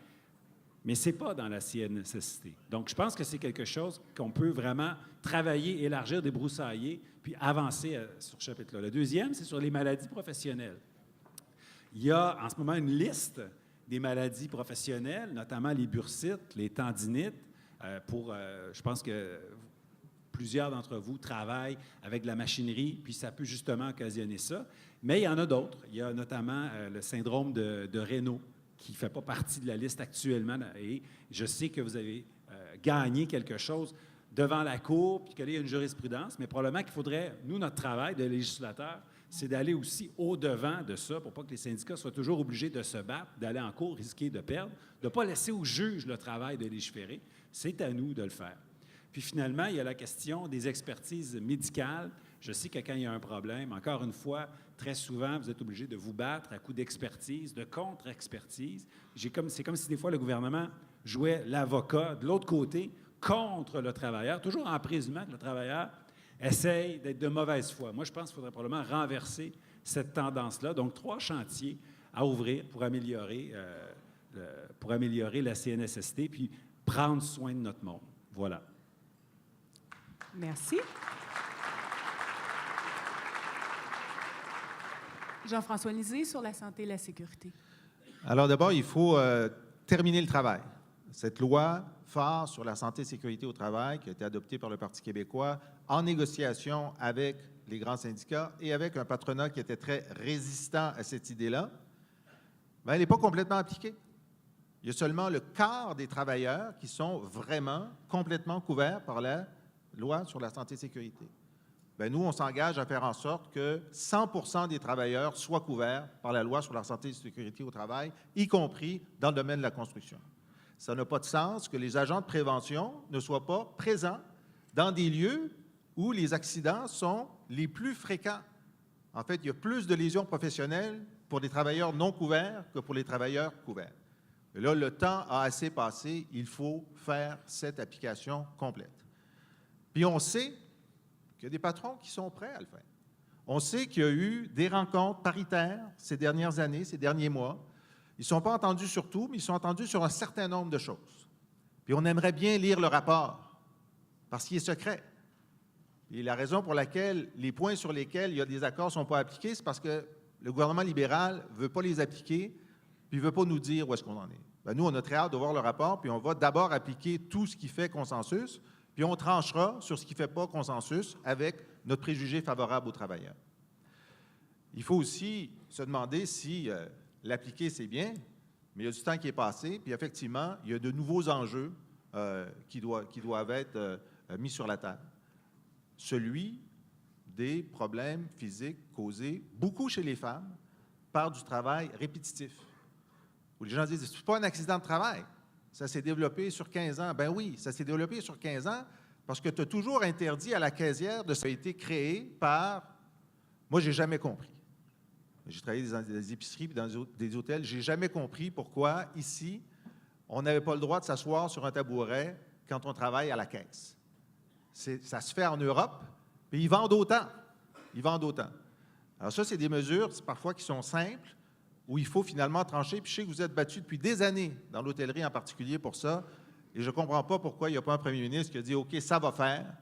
mais ce n'est pas dans la CNSST. Donc, je pense que c'est quelque chose qu'on peut vraiment travailler, élargir, débroussailler, puis avancer sur ce chapitre-là. Le deuxième, c'est sur les maladies professionnelles. Il y a en ce moment une liste des maladies professionnelles, notamment les bursites, les tendinites. Je pense que plusieurs d'entre vous travaillent avec de la machinerie, puis ça peut justement occasionner ça. Mais il y en a d'autres. Il y a notamment le syndrome de Raynaud, qui ne fait pas partie de la liste actuellement. Et je sais que vous avez gagné quelque chose devant la Cour, puis qu'il y a une jurisprudence, mais probablement qu'il faudrait, nous, notre travail de législateur, c'est d'aller aussi au-devant de ça pour pas que les syndicats soient toujours obligés de se battre, d'aller en cours, risquer de perdre, de ne pas laisser aux juges le travail de légiférer. C'est à nous de le faire. Puis finalement, il y a la question des expertises médicales. Je sais que quand il y a un problème, encore une fois, très souvent, vous êtes obligé de vous battre à coups d'expertise, de contre-expertise. C'est comme si des fois le gouvernement jouait l'avocat de l'autre côté contre le travailleur, toujours en présumant que le travailleur essaye d'être de mauvaise foi. Moi, je pense qu'il faudrait probablement renverser cette tendance-là. Donc, 3 chantiers à ouvrir pour améliorer la CNSST, puis prendre soin de notre monde. Voilà. Merci. Jean-François Lisée, sur la santé et la sécurité. Alors d'abord, il faut terminer le travail. Cette loi phare sur la santé et sécurité au travail qui a été adoptée par le Parti québécois en négociation avec les grands syndicats et avec un patronat qui était très résistant à cette idée-là, bien, elle n'est pas complètement appliquée. Il y a seulement le quart des travailleurs qui sont vraiment complètement couverts par la loi sur la santé et sécurité. Bien, nous, on s'engage à faire en sorte que 100 des travailleurs soient couverts par la loi sur la santé et la sécurité au travail, y compris dans le domaine de la construction. Ça n'a pas de sens que les agents de prévention ne soient pas présents dans des lieux où les accidents sont les plus fréquents. En fait, il y a plus de lésions professionnelles pour les travailleurs non couverts que pour les travailleurs couverts. Et là, le temps a assez passé. Il faut faire cette application complète. Puis on sait qu'il y a des patrons qui sont prêts à le faire. On sait qu'il y a eu des rencontres paritaires ces dernières années, ces derniers mois. Ils ne sont pas entendus sur tout, mais ils sont entendus sur un certain nombre de choses. Puis on aimerait bien lire le rapport, parce qu'il est secret. Et la raison pour laquelle les points sur lesquels il y a des accords ne sont pas appliqués, c'est parce que le gouvernement libéral ne veut pas les appliquer, puis puis il ne veut pas nous dire où est-ce qu'on en est. Bien, nous, on a très hâte de voir le rapport, puis on va d'abord appliquer tout ce qui fait consensus, puis on tranchera sur ce qui ne fait pas consensus avec notre préjugé favorable aux travailleurs. Il faut aussi se demander si l'appliquer, c'est bien, mais il y a du temps qui est passé, puis effectivement, il y a de nouveaux enjeux qui doivent être mis sur la table. Celui des problèmes physiques causés, beaucoup chez les femmes, par du travail répétitif. Où les gens disent, c'est pas un accident de travail, ça s'est développé sur 15 ans. Ben oui, ça s'est développé sur 15 ans parce que tu as toujours interdit à la caissière de ça a été créé par... Moi, j'ai jamais compris. J'ai travaillé dans des épiceries et dans des hôtels. J'ai jamais compris pourquoi, ici, on n'avait pas le droit de s'asseoir sur un tabouret quand on travaille à la caisse. Ça se fait en Europe, puis ils vendent autant. Ils vendent autant. Alors ça, c'est des mesures, parfois, qui sont simples, où il faut finalement trancher. Puis je sais que vous êtes battus depuis des années, dans l'hôtellerie en particulier, pour ça. Et je ne comprends pas pourquoi il n'y a pas un premier ministre qui a dit « OK, ça va faire,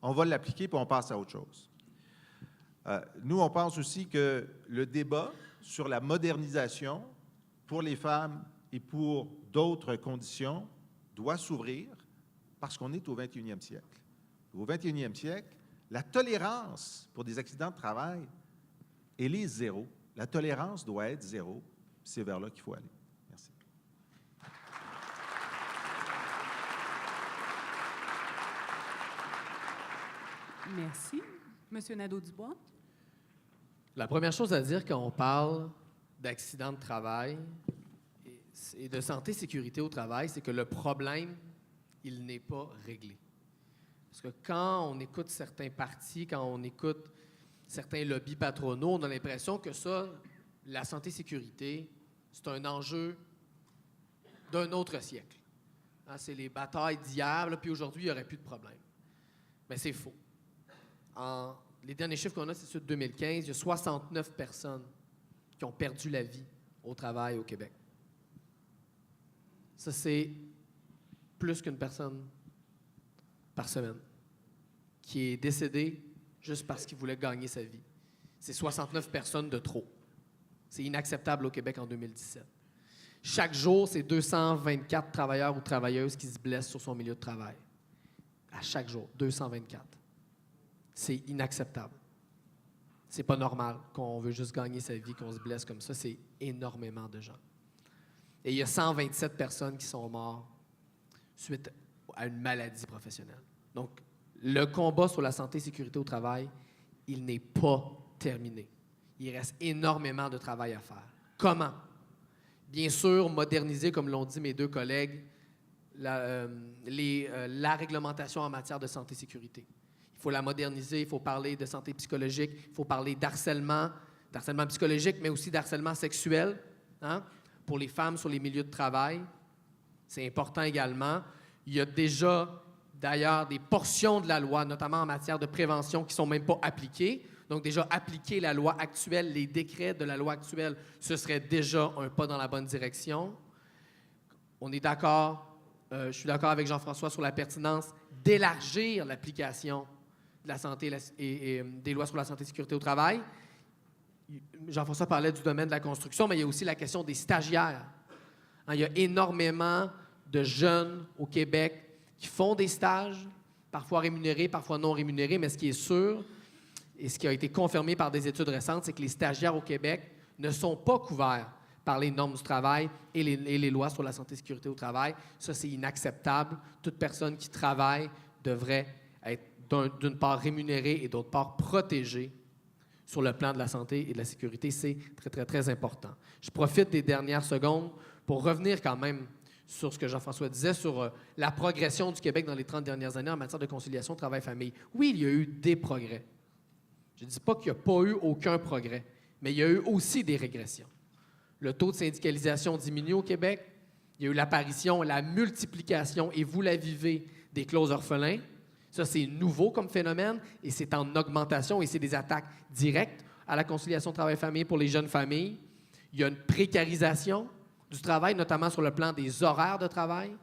on va l'appliquer, puis on passe à autre chose ». Nous, on pense aussi que le débat sur la modernisation pour les femmes et pour d'autres conditions doit s'ouvrir parce qu'on est au 21e siècle. Au 21e siècle, la tolérance pour des accidents de travail, elle est zéro. La tolérance doit être zéro. C'est vers là qu'il faut aller. Merci. Merci. Monsieur Nadeau-Dubois. La première chose à dire quand on parle d'accidents de travail et de santé et sécurité au travail, c'est que le problème, il n'est pas réglé. Parce que quand on écoute certains partis, quand on écoute certains lobbies patronaux, on a l'impression que ça, la santé et sécurité, c'est un enjeu d'un autre siècle. Hein, c'est les batailles d'hier, puis aujourd'hui, il n'y aurait plus de problème. Mais c'est faux. Les derniers chiffres qu'on a, c'est ceux de 2015. Il y a 69 personnes qui ont perdu la vie au travail au Québec. Ça, c'est plus qu'une personne par semaine qui est décédée juste parce qu'il voulait gagner sa vie. C'est 69 personnes de trop. C'est inacceptable au Québec en 2017. Chaque jour, c'est 224 travailleurs ou travailleuses qui se blessent sur son milieu de travail. À chaque jour, 224. C'est inacceptable. C'est pas normal qu'on veut juste gagner sa vie, qu'on se blesse comme ça. C'est énormément de gens. Et il y a 127 personnes qui sont mortes suite à une maladie professionnelle. Donc, le combat sur la santé et sécurité au travail, il n'est pas terminé. Il reste énormément de travail à faire. Comment? Bien sûr, moderniser, comme l'ont dit mes deux collègues, la réglementation en matière de santé et sécurité. Il faut la moderniser, il faut parler de santé psychologique, il faut parler d'harcèlement psychologique, mais aussi d'harcèlement sexuel, hein, pour les femmes sur les milieux de travail. C'est important également. Il y a déjà, d'ailleurs, des portions de la loi, notamment en matière de prévention, qui ne sont même pas appliquées. Donc, déjà, appliquer la loi actuelle, les décrets de la loi actuelle, ce serait déjà un pas dans la bonne direction. On est d'accord, je suis d'accord avec Jean-François sur la pertinence d'élargir l'application de la santé et des lois sur la santé et sécurité au travail. Jean-François parlait du domaine de la construction, mais il y a aussi la question des stagiaires. Hein, il y a énormément de jeunes au Québec qui font des stages, parfois rémunérés, parfois non rémunérés, mais ce qui est sûr, et ce qui a été confirmé par des études récentes, c'est que les stagiaires au Québec ne sont pas couverts par les normes du travail et les lois sur la santé et sécurité au travail. Ça, c'est inacceptable. Toute personne qui travaille devrait être d'une part rémunérée et d'autre part protégée sur le plan de la santé et de la sécurité. C'est très, très, très important. Je profite des dernières secondes pour revenir quand même sur ce que Jean-François disait sur la progression du Québec dans les 30 dernières années en matière de conciliation travail-famille. Oui, il y a eu des progrès. Je ne dis pas qu'il n'y a pas eu aucun progrès, mais il y a eu aussi des régressions. Le taux de syndicalisation diminue au Québec. Il y a eu l'apparition, la multiplication, et vous la vivez, des clauses orphelins. Ça, c'est nouveau comme phénomène et c'est en augmentation et c'est des attaques directes à la conciliation travail-famille pour les jeunes familles. Il y a une précarisation du travail, notamment sur le plan des horaires de travail,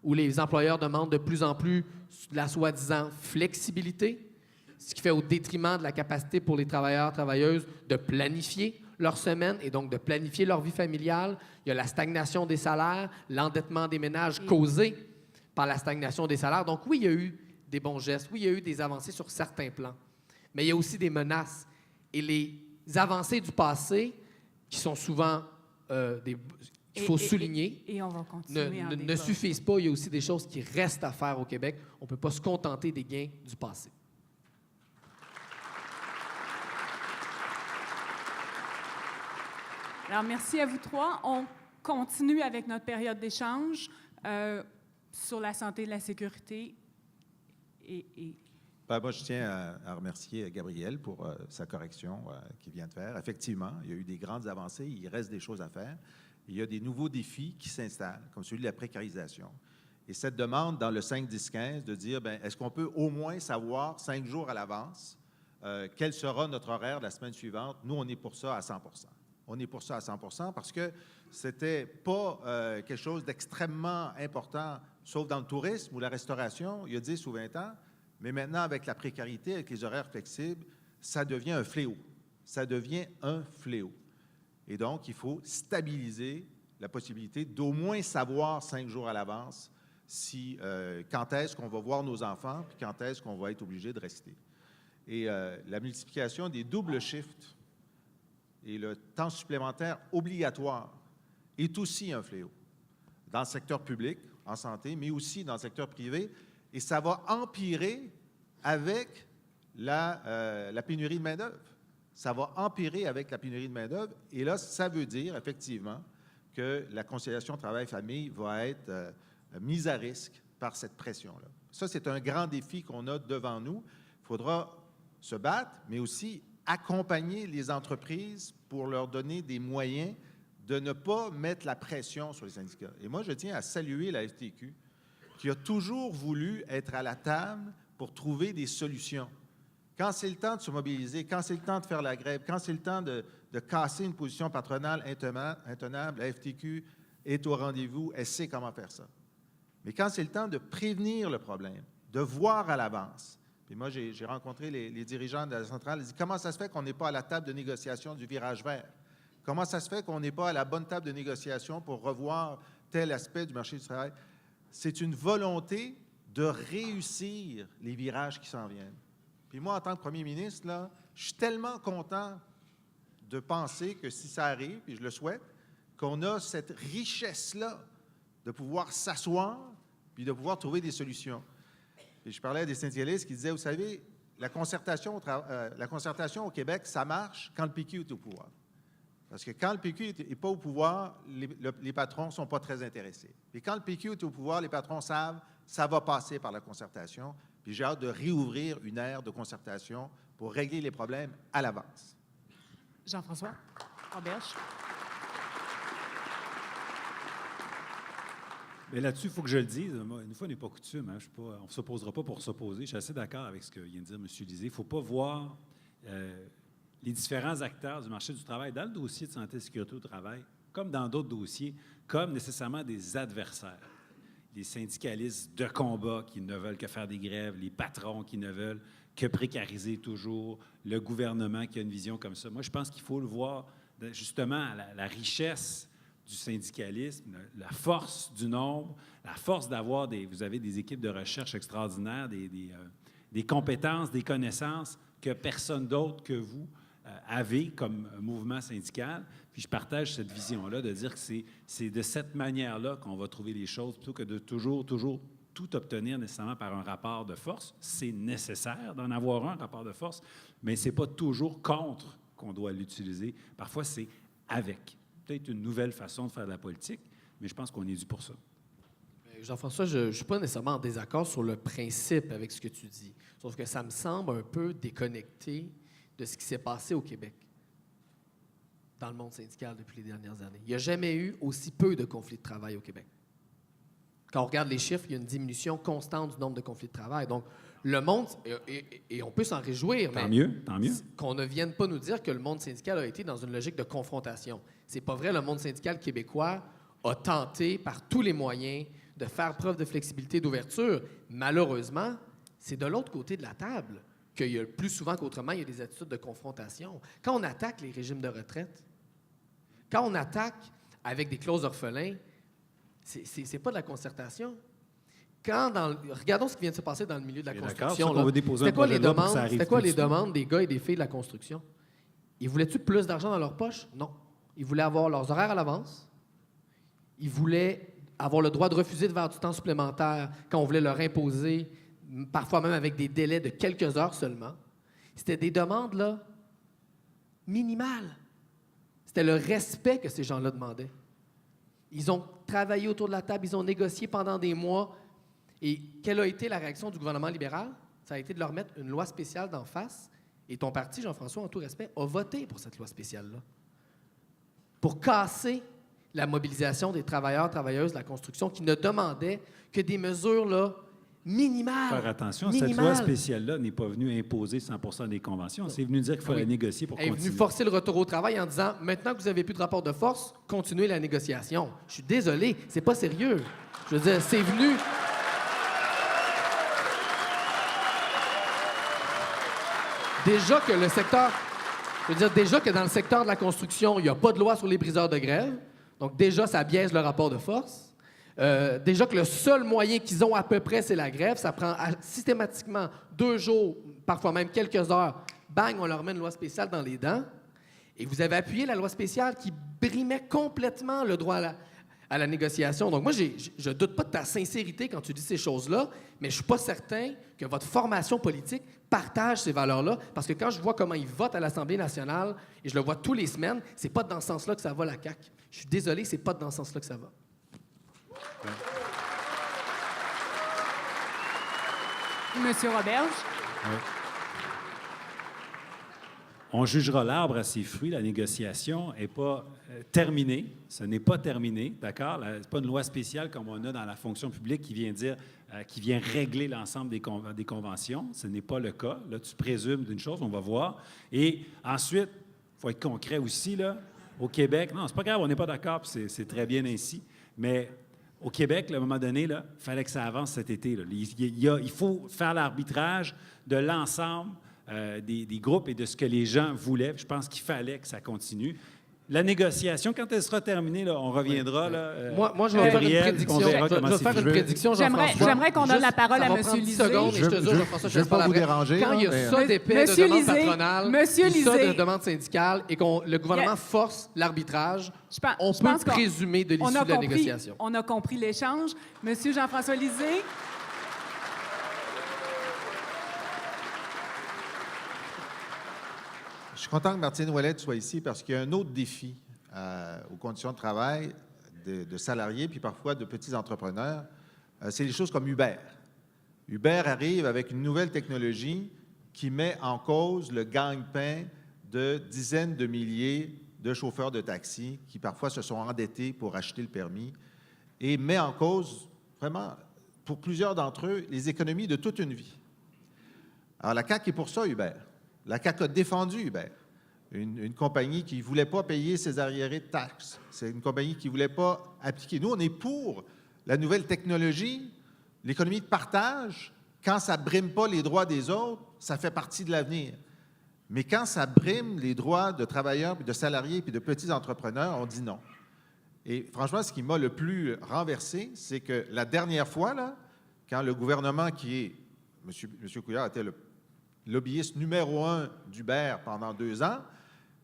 où les employeurs demandent de plus en plus de la soi-disant flexibilité, ce qui fait au détriment de la capacité pour les travailleurs, travailleuses de planifier leur semaine et donc de planifier leur vie familiale. Il y a la stagnation des salaires, l'endettement des ménages causé par la stagnation des salaires. Donc oui, il y a eu des bons gestes, oui, il y a eu des avancées sur certains plans, mais il y a aussi des menaces. Et les avancées du passé, qui sont souvent qu'il faut souligner, et on va continuer ne suffisent pas. Il y a aussi des choses qui restent à faire au Québec. On ne peut pas se contenter des gains du passé. Alors, merci à vous trois. On continue avec notre période d'échange sur la santé et la sécurité. Moi, je tiens à remercier Gabriel pour sa correction qu'il vient de faire. Effectivement, il y a eu des grandes avancées. Il reste des choses à faire. Il y a des nouveaux défis qui s'installent, comme celui de la précarisation. Et cette demande dans le 5-10-15 de dire, est-ce qu'on peut au moins savoir 5 jours à l'avance quel sera notre horaire la semaine suivante? Nous, on est pour ça à 100 %. On est pour ça à 100 % parce que c'était pas quelque chose d'extrêmement important, sauf dans le tourisme ou la restauration, il y a 10 ou 20 ans. Mais maintenant, avec la précarité, avec les horaires flexibles, ça devient un fléau. Ça devient un fléau. Et donc, il faut stabiliser la possibilité d'au moins savoir 5 jours à l'avance quand est-ce qu'on va voir nos enfants puis quand est-ce qu'on va être obligé de rester. Et la multiplication des doubles shifts et le temps supplémentaire obligatoire est aussi un fléau dans le secteur public, en santé, mais aussi dans le secteur privé. Et ça va empirer avec la pénurie de main-d'œuvre. Ça va empirer avec la pénurie de main-d'œuvre. Et là, ça veut dire, effectivement, que la conciliation travail-famille va être mise à risque par cette pression-là. Ça, c'est un grand défi qu'on a devant nous. Il faudra se battre, mais aussi accompagner les entreprises pour leur donner des moyens de ne pas mettre la pression sur les syndicats. Et moi, je tiens à saluer la FTQ, qui a toujours voulu être à la table pour trouver des solutions. Quand c'est le temps de se mobiliser, quand c'est le temps de faire la grève, quand c'est le temps de casser une position patronale intenable, la FTQ est au rendez-vous, elle sait comment faire ça. Mais quand c'est le temps de prévenir le problème, de voir à l'avance, puis moi, j'ai rencontré les dirigeants de la centrale, ils disent « Comment ça se fait qu'on n'est pas à la table de négociation du virage vert? Comment ça se fait qu'on n'est pas à la bonne table de négociation pour revoir tel aspect du marché du travail? » C'est une volonté de réussir les virages qui s'en viennent. Puis moi, en tant que premier ministre, là, je suis tellement content de penser que si ça arrive, et je le souhaite, qu'on a cette richesse-là de pouvoir s'asseoir puis de pouvoir trouver des solutions. Et je parlais à des syndicalistes qui disaient, vous savez, la concertation au Québec, ça marche quand le PQ est au pouvoir. Parce que quand le PQ n'est pas au pouvoir, les patrons ne sont pas très intéressés. Et quand le PQ est au pouvoir, les patrons savent ça va passer par la concertation. Puis j'ai hâte de réouvrir une ère de concertation pour régler les problèmes à l'avance. Jean-François Roberge. Mais là-dessus, il faut que je le dise. Une fois n'est pas coutume. Hein, on ne s'opposera pas pour s'opposer. Je suis assez d'accord avec ce que vient de dire M. Lisée. Il ne faut pas voir les différents acteurs du marché du travail dans le dossier de santé et sécurité au travail, comme dans d'autres dossiers, comme nécessairement des adversaires. Les syndicalistes de combat qui ne veulent que faire des grèves, les patrons qui ne veulent que précariser toujours, le gouvernement qui a une vision comme ça. Moi, je pense qu'il faut le voir, justement, la richesse du syndicalisme, la force du nombre, la force d'avoir vous avez des équipes de recherche extraordinaires, des compétences, des connaissances que personne d'autre que vous avez comme mouvement syndical. Puis je partage cette vision-là de dire que c'est de cette manière-là qu'on va trouver les choses plutôt que de toujours tout obtenir nécessairement par un rapport de force. C'est nécessaire d'en avoir un rapport de force, mais ce n'est pas toujours contre qu'on doit l'utiliser. Parfois, c'est avec. Peut-être une nouvelle façon de faire de la politique, mais je pense qu'on est dû pour ça. Jean-François, je ne suis pas nécessairement en désaccord sur le principe avec ce que tu dis, sauf que ça me semble un peu déconnecté de ce qui s'est passé au Québec dans le monde syndical depuis les dernières années. Il n'y a jamais eu aussi peu de conflits de travail au Québec. Quand on regarde les chiffres, il y a une diminution constante du nombre de conflits de travail. Donc, le monde, et on peut s'en réjouir, tant mieux. Qu'on ne vienne pas nous dire que le monde syndical a été dans une logique de confrontation. C'est pas vrai, le monde syndical québécois a tenté par tous les moyens de faire preuve de flexibilité, d'ouverture. Malheureusement, c'est de l'autre côté de la table qu'il y a plus souvent qu'autrement, il y a des attitudes de confrontation. Quand on attaque les régimes de retraite, quand on attaque avec des clauses orphelins, c'est pas de la concertation. Regardons ce qui vient de se passer dans le milieu de la construction. C'était quoi les demandes des gars et des filles de la construction? Ils voulaient-tu plus d'argent dans leur poche? Non. Ils voulaient avoir leurs horaires à l'avance. Ils voulaient avoir le droit de refuser de faire du temps supplémentaire quand on voulait leur imposer, parfois même avec des délais de quelques heures seulement. C'était des demandes, là, minimales. C'était le respect que ces gens-là demandaient. Ils ont travaillé autour de la table, ils ont négocié pendant des mois. Et quelle a été la réaction du gouvernement libéral? Ça a été de leur mettre une loi spéciale d'en face. Et ton parti, Jean-François, en tout respect, a voté pour cette loi spéciale-là. Pour casser la mobilisation des travailleurs, travailleuses de la construction qui ne demandaient que des mesures là, minimales. Faire attention, cette loi spéciale-là n'est pas venue imposer 100 des conventions. C'est venu dire qu'il fallait négocier pour continuer. Elle est venue forcer le retour au travail en disant « Maintenant que vous n'avez plus de rapport de force, continuez la négociation. » Je suis désolé, c'est pas sérieux. Je veux dire, c'est venu... Déjà que le secteur... Je veux dire, déjà que dans le secteur de la construction, il n'y a pas de loi sur les briseurs de grève. Donc, déjà, ça biaise le rapport de force. Déjà que le seul moyen qu'ils ont à peu près, c'est la grève. Ça prend systématiquement 2 jours, parfois même quelques heures. Bang, on leur met une loi spéciale dans les dents. Et vous avez appuyé la loi spéciale qui brimait complètement le droit à la négociation. Donc, moi, je ne doute pas de ta sincérité quand tu dis ces choses-là, mais je ne suis pas certain que votre formation politique partage ces valeurs-là, parce que quand je vois comment ils votent à l'Assemblée nationale, et je le vois tous les semaines, c'est pas dans ce sens-là que ça va, la CAQ. Je suis désolé, c'est pas dans ce sens-là que ça va. Monsieur Roberge. Oui. On jugera l'arbre à ses fruits. La négociation n'est pas terminée. Ce n'est pas terminé, d'accord? Ce n'est pas une loi spéciale comme on a dans la fonction publique qui vient dire, qui vient régler l'ensemble des conventions. Ce n'est pas le cas. Là, tu présumes d'une chose, on va voir. Et ensuite, il faut être concret aussi, là. Au Québec, non, c'est pas grave, on n'est pas d'accord, puis c'est très bien ainsi. Mais au Québec, là, à un moment donné, il fallait que ça avance cet été. Là. Il faut faire l'arbitrage de l'ensemble des groupes et de ce que les gens voulaient. Je pense qu'il fallait que ça continue. La négociation, quand elle sera terminée, là, on reviendra. Là, moi, je vais faire une prédiction. Je vais faire une prédiction, Jean-François. J'aimerais qu'on donne la parole à M. Lisée. Secondes, et je te jure, Jean-François, je ne vais pas vous déranger. Quand il y a ça d'épais de demande patronale, ça de demande syndicale, et que le gouvernement force l'arbitrage, on peut présumer de l'issue de la négociation. On a compris l'échange. Monsieur Jean-François Lisée. Je suis content que Martine Ouellette soit ici parce qu'il y a un autre défi aux conditions de travail de salariés, puis parfois de petits entrepreneurs. C'est des choses comme Uber. Uber arrive avec une nouvelle technologie qui met en cause le gagne-pain de dizaines de milliers de chauffeurs de taxi qui parfois se sont endettés pour acheter le permis et met en cause, vraiment, pour plusieurs d'entre eux, les économies de toute une vie. Alors, la CAQ est pour ça, Uber. La CAQ a défendu Uber, une compagnie qui ne voulait pas payer ses arriérés de taxes. C'est une compagnie qui ne voulait pas appliquer. Nous, on est pour la nouvelle technologie, l'économie de partage. Quand ça ne brime pas les droits des autres, ça fait partie de l'avenir. Mais quand ça brime les droits de travailleurs, puis de salariés, puis de petits entrepreneurs, on dit non. Et franchement, ce qui m'a le plus renversé, c'est que la dernière fois, là, quand le gouvernement qui est... M. Couillard était le lobbyiste numéro 1 d'Uber pendant 2 ans.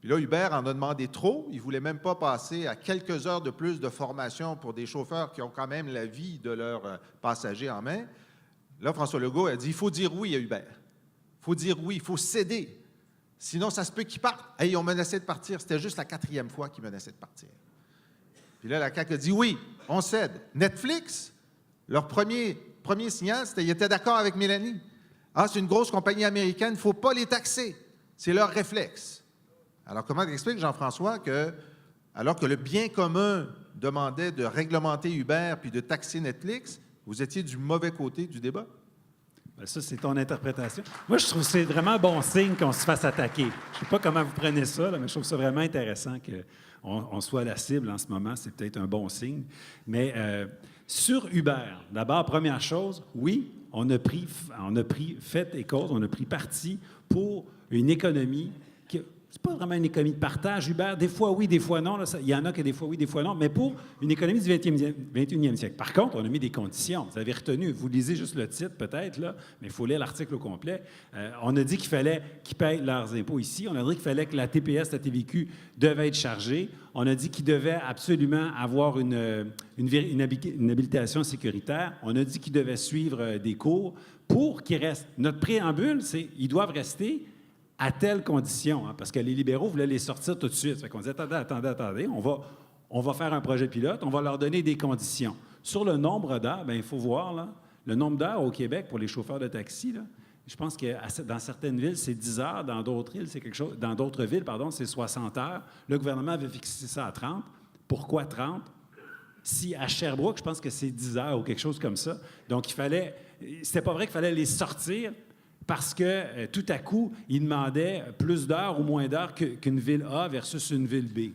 Puis là, Uber en a demandé trop. Il ne voulait même pas passer à quelques heures de plus de formation pour des chauffeurs qui ont quand même la vie de leurs passagers en main. Là, François Legault a dit, il faut dire oui à Uber. Il faut dire oui, il faut céder. Sinon, ça se peut qu'ils partent. Hey, ils ont menacé de partir. C'était juste la 4e fois qu'ils menaçaient de partir. Puis là, la CAQ a dit oui, on cède. Netflix, leur premier signal, c'était qu'ils étaient d'accord avec Mélanie. Ah, c'est une grosse compagnie américaine, il ne faut pas les taxer. C'est leur réflexe. Alors, comment explique Jean-François que, alors que le bien commun demandait de réglementer Uber puis de taxer Netflix, vous étiez du mauvais côté du débat? Bien, ça, c'est ton interprétation. Moi, je trouve que c'est vraiment un bon signe qu'on se fasse attaquer. Je ne sais pas comment vous prenez ça, là, mais je trouve ça vraiment intéressant qu'on soit la cible en ce moment. C'est peut-être un bon signe. Mais sur Uber, d'abord, première chose, oui, on a pris fait et cause, on a pris parti pour une économie qui... C'est pas vraiment une économie de partage, Hubert. Des fois oui, des fois non. Là, il y en a que des fois oui, des fois non. Mais pour une économie du 21e siècle. Par contre, on a mis des conditions. Vous avez retenu, vous lisez juste le titre peut-être, là, mais il faut lire l'article au complet. On a dit qu'il fallait qu'ils payent leurs impôts ici. On a dit qu'il fallait que la TPS, la TVQ devait être chargée. On a dit qu'ils devaient absolument avoir une habilitation sécuritaire. On a dit qu'ils devaient suivre des cours pour qu'ils restent. Notre préambule, c'est qu'ils doivent rester à telle condition, hein, parce que les libéraux voulaient les sortir tout de suite. Fait qu'on dit, attendez, on va faire un projet pilote, on va leur donner des conditions. Sur le nombre d'heures, bien, il faut voir, là, le nombre d'heures au Québec pour les chauffeurs de taxi, là, je pense que dans certaines villes, c'est 10 heures, dans d'autres villes, c'est 60 heures. Le gouvernement avait fixé ça à 30. Pourquoi 30? Si à Sherbrooke, je pense que c'est 10 heures ou quelque chose comme ça. Donc, c'était pas vrai qu'il fallait les sortir, parce que tout à coup, ils demandaient plus d'heures ou moins d'heures qu'une ville A versus une ville B.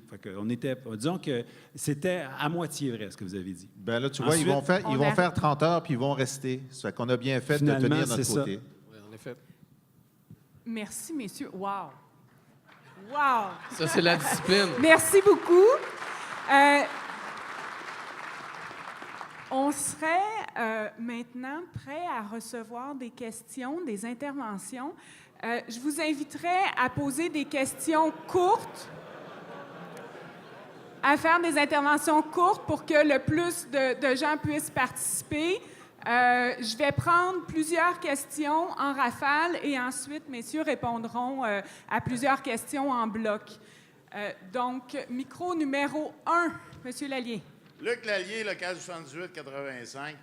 Disons que c'était à moitié vrai, ce que vous avez dit. Bien là, tu vois, ils vont faire 30 heures puis ils vont rester. Ça fait qu'on a bien fait de tenir notre côté. Oui, en effet. Merci, messieurs. Wow! Wow! Ça, c'est la discipline. Merci beaucoup. On serait maintenant prêt à recevoir des questions, des interventions. Je vous inviterai à poser des questions courtes, à faire des interventions courtes pour que le plus de gens puissent participer. Je vais prendre plusieurs questions en rafale et ensuite, messieurs répondront à plusieurs questions en bloc. Donc, micro numéro 1, Monsieur Lallier. Luc Lallier, local 78-85.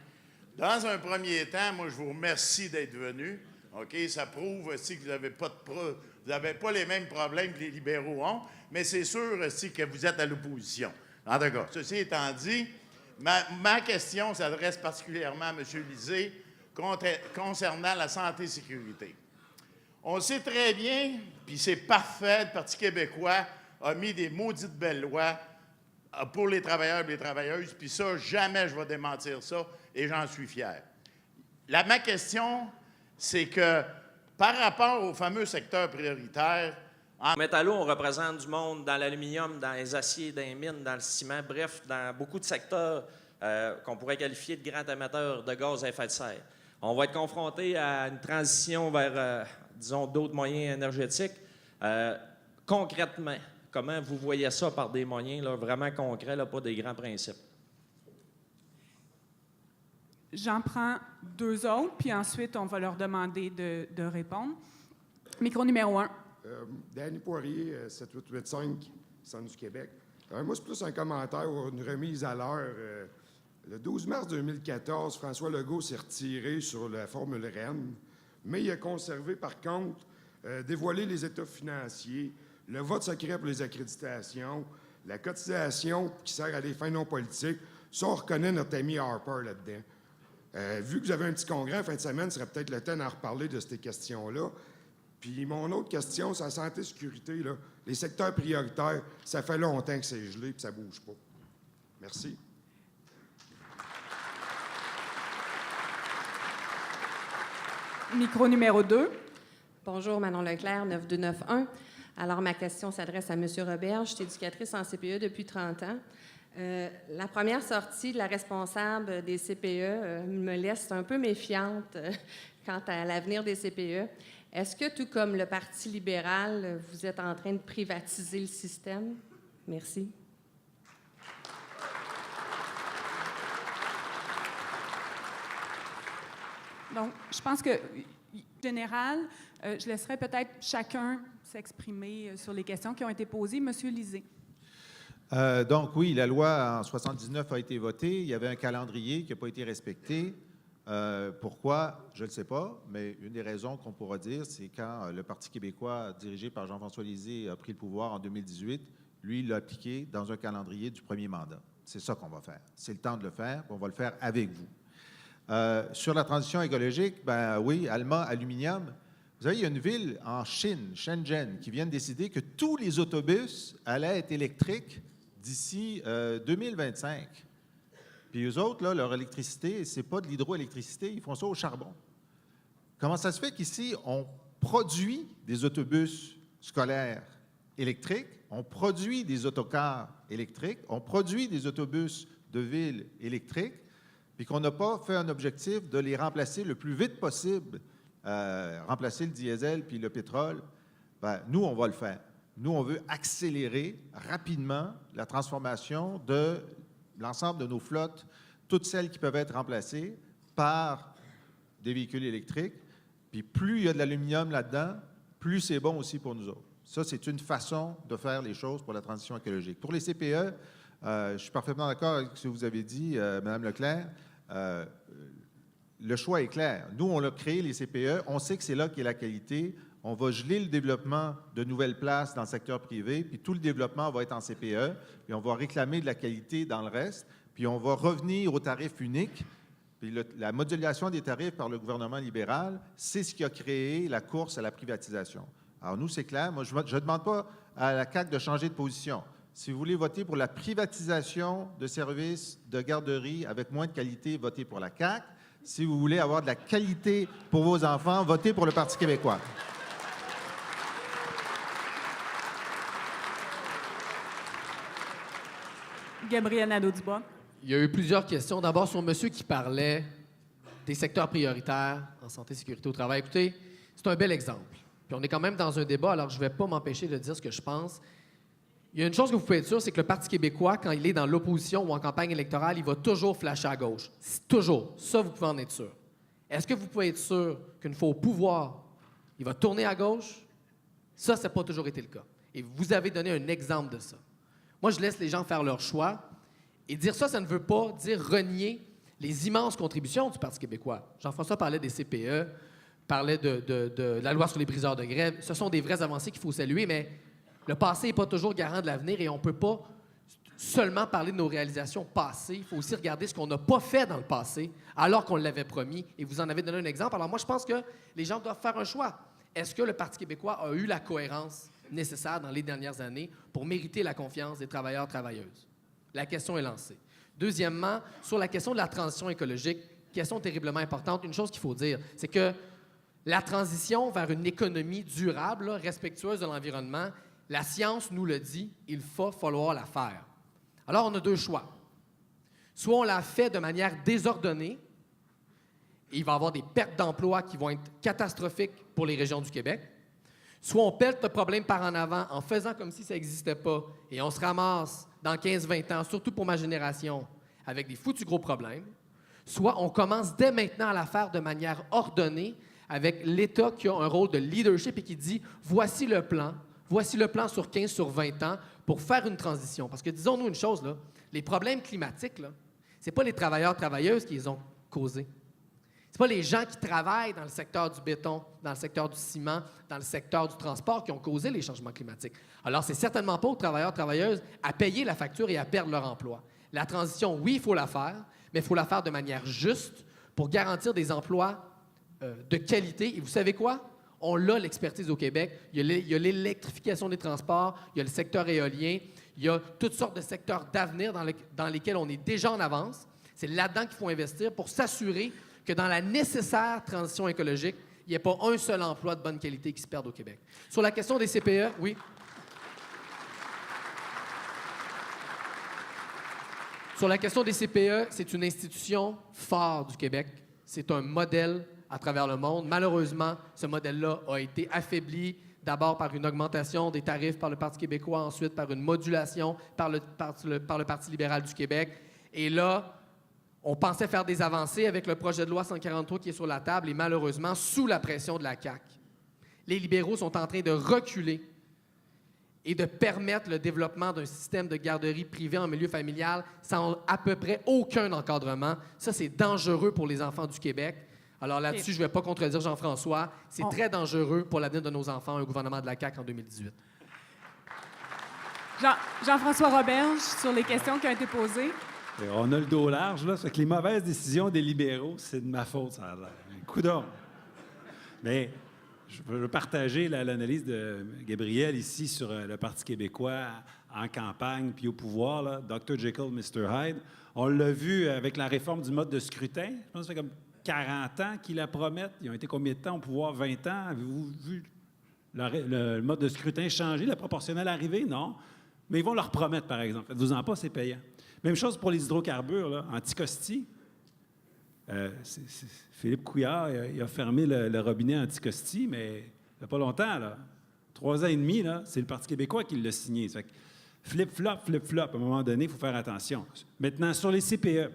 Dans un premier temps, moi, je vous remercie d'être venu. OK? Ça prouve aussi que vous n'avez pas les mêmes problèmes que les libéraux ont, mais c'est sûr aussi que vous êtes à l'opposition. En tout cas, ceci étant dit, ma question s'adresse particulièrement à M. Lisée concernant la santé et sécurité. On sait très bien, puis c'est parfait, le Parti québécois a mis des maudites belles lois pour les travailleurs et les travailleuses, puis ça, jamais je vais démentir ça, et j'en suis fier. Ma question, c'est que par rapport au fameux secteur prioritaire... En métallo, on représente du monde dans l'aluminium, dans les aciers, dans les mines, dans le ciment, bref, dans beaucoup de secteurs qu'on pourrait qualifier de grands émetteurs de gaz à effet de serre. On va être confronté à une transition vers, disons, d'autres moyens énergétiques. Concrètement, comment vous voyez ça par des moyens là, vraiment concrets, là, pas des grands principes? J'en prends deux autres, puis ensuite, on va leur demander de répondre. Micro numéro 1. Danny Poirier, 7885, Centre du Québec. Moi, c'est plus un commentaire ou une remise à l'heure. Le 12 mars 2014, François Legault s'est retiré sur la formule REM, mais il a conservé, par contre, dévoilé les états financiers, le vote secret pour les accréditations, la cotisation qui sert à des fins non politiques. Ça, on reconnaît notre ami Harper là-dedans. Vu que vous avez un petit congrès en fin de semaine, ce serait peut-être le temps d'en reparler de ces questions-là. Puis mon autre question, c'est la santé et sécurité. Là. Les secteurs prioritaires, ça fait longtemps que c'est gelé et ça ne bouge pas. Merci. Micro numéro 2. Bonjour, Manon Leclerc, 9291. Alors, ma question s'adresse à M. Roberge. Je suis éducatrice en CPE depuis 30 ans. La première sortie de la responsable des CPE me laisse un peu méfiante quant à l'avenir des CPE. Est-ce que, tout comme le Parti libéral, vous êtes en train de privatiser le système? Merci. Donc, je pense que, en général, je laisserai peut-être chacun s'exprimer sur les questions qui ont été posées. Monsieur Lisée. Donc, oui, la loi en 79 a été votée. Il y avait un calendrier qui n'a pas été respecté. Pourquoi? Je ne le sais pas, mais une des raisons qu'on pourra dire, c'est quand le Parti québécois, dirigé par Jean-François Lisée, a pris le pouvoir en 2018, lui, il l'a appliqué dans un calendrier du premier mandat. C'est ça qu'on va faire. C'est le temps de le faire, on va le faire avec vous. Sur la transition écologique, ben oui, allemand, aluminium. Vous savez, il y a une ville en Chine, Shenzhen, qui vient de décider que tous les autobus allaient être électriques d'ici 2025. Puis eux autres, là, leur électricité, c'est pas de l'hydroélectricité, ils font ça au charbon. Comment ça se fait qu'ici, on produit des autobus scolaires électriques, on produit des autocars électriques, on produit des autobus de ville électriques, puis qu'on n'a pas fait un objectif de les remplacer le plus vite possible, remplacer le diesel puis le pétrole? Bien, nous, on va le faire. Nous, on veut accélérer rapidement la transformation de l'ensemble de nos flottes, toutes celles qui peuvent être remplacées par des véhicules électriques. Puis plus il y a de l'aluminium là-dedans, plus c'est bon aussi pour nous autres. Ça, c'est une façon de faire les choses pour la transition écologique. Pour les CPE, je suis parfaitement d'accord avec ce que vous avez dit, Mme Leclerc. Le choix est clair. Nous, on a créé les CPE. On sait que c'est là qu'est la qualité. On va geler le développement de nouvelles places dans le secteur privé, puis tout le développement va être en CPE, puis on va réclamer de la qualité dans le reste, puis on va revenir au tarif unique. Puis la modulation des tarifs par le gouvernement libéral, c'est ce qui a créé la course à la privatisation. Alors nous, c'est clair. Moi, je ne demande pas à la CAQ de changer de position. Si vous voulez voter pour la privatisation de services de garderie avec moins de qualité, votez pour la CAQ. Si vous voulez avoir de la qualité pour vos enfants, votez pour le Parti québécois. Gabrielle Nadeau-Dubois. Il y a eu plusieurs questions. D'abord, sur monsieur qui parlait des secteurs prioritaires en santé et sécurité au travail. Écoutez, c'est un bel exemple. Puis on est quand même dans un débat, alors je ne vais pas m'empêcher de dire ce que je pense. Il y a une chose que vous pouvez être sûr, c'est que le Parti québécois, quand il est dans l'opposition ou en campagne électorale, il va toujours flasher à gauche. Toujours. Ça, vous pouvez en être sûr. Est-ce que vous pouvez être sûr qu'une fois au pouvoir, il va tourner à gauche? Ça n'a pas toujours été le cas. Et vous avez donné un exemple de ça. Moi, je laisse les gens faire leur choix. Et dire ça, ça ne veut pas dire renier les immenses contributions du Parti québécois. Jean-François parlait des CPE, parlait de la loi sur les briseurs de grève. Ce sont des vraies avancées qu'il faut saluer, mais le passé n'est pas toujours garant de l'avenir et on ne peut pas seulement parler de nos réalisations passées. Il faut aussi regarder ce qu'on n'a pas fait dans le passé alors qu'on l'avait promis. Et vous en avez donné un exemple. Alors moi, je pense que les gens doivent faire un choix. Est-ce que le Parti québécois a eu la cohérence nécessaire dans les dernières années pour mériter la confiance des travailleurs et travailleuses? La question est lancée. Deuxièmement, sur la question de la transition écologique, question terriblement importante, une chose qu'il faut dire, c'est que la transition vers une économie durable, là, respectueuse de l'environnement, la science nous le dit, il va falloir la faire. Alors, on a deux choix. Soit on la fait de manière désordonnée, et il va y avoir des pertes d'emplois qui vont être catastrophiques pour les régions du Québec, soit on pète le problème par en avant en faisant comme si ça n'existait pas, et on se ramasse dans 15-20 ans, surtout pour ma génération, avec des foutus gros problèmes, soit on commence dès maintenant à la faire de manière ordonnée, avec l'État qui a un rôle de leadership et qui dit « voici le plan sur 15, sur 20 ans pour faire une transition. » Parce que disons-nous une chose, là, les problèmes climatiques, là, c'est pas les travailleurs, travailleuses qui les ont causés. C'est pas les gens qui travaillent dans le secteur du béton, dans le secteur du ciment, dans le secteur du transport qui ont causé les changements climatiques. Alors, c'est certainement pas aux travailleurs, travailleuses à payer la facture et à perdre leur emploi. La transition, oui, il faut la faire, mais il faut la faire de manière juste pour garantir des emplois de qualité. Et vous savez quoi? On a l'expertise au Québec. Il y a l'électrification des transports, il y a le secteur éolien, il y a toutes sortes de secteurs d'avenir dans lesquels on est déjà en avance. C'est là-dedans qu'il faut investir pour s'assurer que dans la nécessaire transition écologique, il n'y ait pas un seul emploi de bonne qualité qui se perde au Québec. Sur la question des CPE, oui. Sur la question des CPE, c'est une institution phare du Québec. C'est un modèle à travers le monde. Malheureusement, ce modèle-là a été affaibli d'abord par une augmentation des tarifs par le Parti québécois, ensuite par une modulation par le Parti libéral du Québec. Et là, on pensait faire des avancées avec le projet de loi 143 qui est sur la table et malheureusement, sous la pression de la CAQ, les libéraux sont en train de reculer et de permettre le développement d'un système de garderie privée en milieu familial sans à peu près aucun encadrement. Ça, c'est dangereux pour les enfants du Québec. Alors là-dessus, je ne vais pas contredire Jean-François. C'est très dangereux pour l'avenir de nos enfants, un gouvernement de la CAQ en 2018. Jean-François Roberge, sur les questions qui ont été posées. On a le dos large, là. Ça fait que les mauvaises décisions des libéraux, c'est de ma faute, ça a l'air. Coudonc. Mais je veux partager l'analyse de Gabrielle ici sur le Parti québécois en campagne puis au pouvoir, là, Dr. Jekyll, Mr. Hyde. On l'a vu avec la réforme du mode de scrutin. Je pense que ça fait comme 40 ans qu'ils la promettent. Ils ont été combien de temps au pouvoir? 20 ans? Avez-vous vu le mode de scrutin changer, la proportionnelle arriver? Non. Mais ils vont leur promettre, par exemple. Faites-vous-en pas, c'est payant. Même chose pour les hydrocarbures, là. Anticosti. Philippe Couillard, il a fermé le robinet Anticosti, mais il n'y a pas longtemps, là. 3 ans et demi, là, c'est le Parti québécois qui l'a signé. Ça fait que flip-flop. À un moment donné, il faut faire attention. Maintenant, sur les CPE,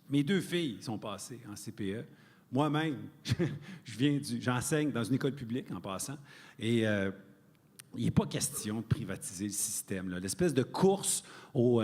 mes 2 filles sont passées en CPE. Moi-même, j'enseigne dans une école publique en passant. Et il n'est pas question de privatiser le système, là. L'espèce de course aux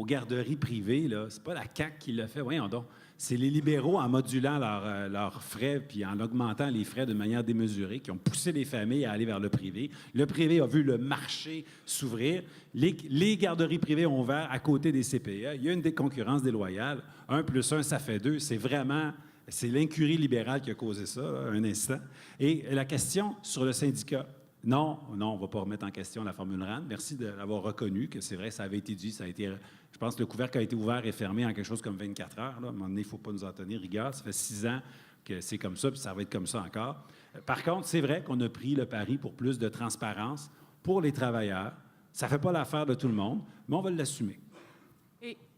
garderies privées, ce n'est pas la CAQ qui l'a fait. Voyons donc. C'est les libéraux, en modulant leurs frais puis en augmentant les frais de manière démesurée, qui ont poussé les familles à aller vers le privé. Le privé a vu le marché s'ouvrir. Les garderies privées ont ouvert à côté des CPE. Il y a une concurrence déloyale. 1 + 1, ça fait 2. C'est l'incurie libérale qui a causé ça, là, un instant. Et la question sur le syndicat. Non, on ne va pas remettre en question la formule RAND. Merci de l'avoir reconnu, que c'est vrai, ça avait été dit, je pense que le couvercle a été ouvert et fermé en quelque chose comme 24 heures. Là. À un moment donné, il ne faut pas nous en tenir rigueur. Ça fait 6 ans que c'est comme ça, puis ça va être comme ça encore. Par contre, c'est vrai qu'on a pris le pari pour plus de transparence pour les travailleurs. Ça ne fait pas l'affaire de tout le monde, mais on va l'assumer.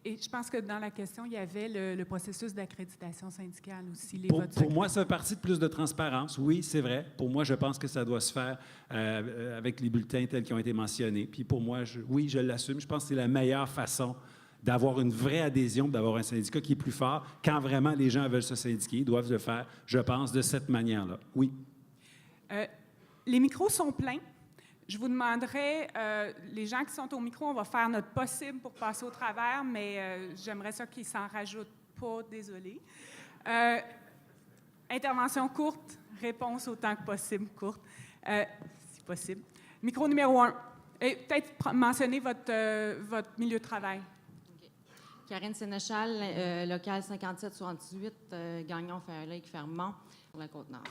Et je pense que dans la question, il y avait le processus d'accréditation syndicale aussi, les Pour votes secrets. moi, ça fait partie de plus de transparence. Oui, c'est vrai. Pour moi, je pense que ça doit se faire avec les bulletins tels qu'ils ont été mentionnés. Puis pour moi, je l'assume. Je pense que c'est la meilleure façon d'avoir une vraie adhésion, d'avoir un syndicat qui est plus fort. Quand vraiment les gens veulent se syndiquer, ils doivent le faire, je pense, de cette manière-là. Oui. Les micros sont pleins. Je vous demanderai, les gens qui sont au micro, on va faire notre possible pour passer au travers, mais j'aimerais ça qu'ils s'en rajoutent pas, désolé. Intervention courte, réponse autant que possible courte, si possible. Micro numéro 1. Et peut-être mentionner votre milieu de travail. Okay. Karine Sénéchal, local 5768, Gagnon, Fairlake, Fermont, sur la Côte-Nord.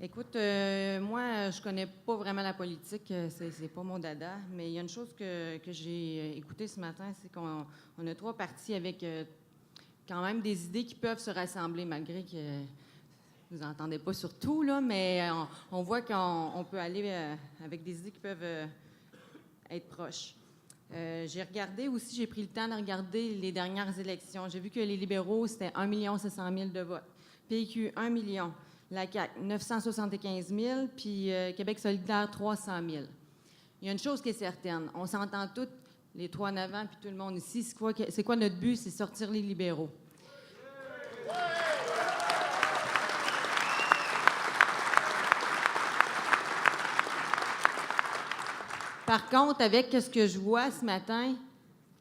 Écoute, moi, je connais pas vraiment la politique, c'est pas mon dada, mais il y a une chose que j'ai écoutée ce matin, c'est qu'on a 3 partis avec quand même des idées qui peuvent se rassembler, malgré que vous n'entendez pas sur tout, là, mais on voit qu'on peut aller avec des idées qui peuvent être proches. J'ai regardé aussi, j'ai pris le temps de regarder les dernières élections. J'ai vu que les libéraux, c'était 1 700 000 de votes. PQ, 1 million. La CAQ, 975 000, puis Québec solidaire, 300 000. Il y a une chose qui est certaine. On s'entend toutes, les 3 en avant, puis tout le monde ici. C'est quoi notre but? C'est sortir les libéraux. Par contre, avec ce que je vois ce matin,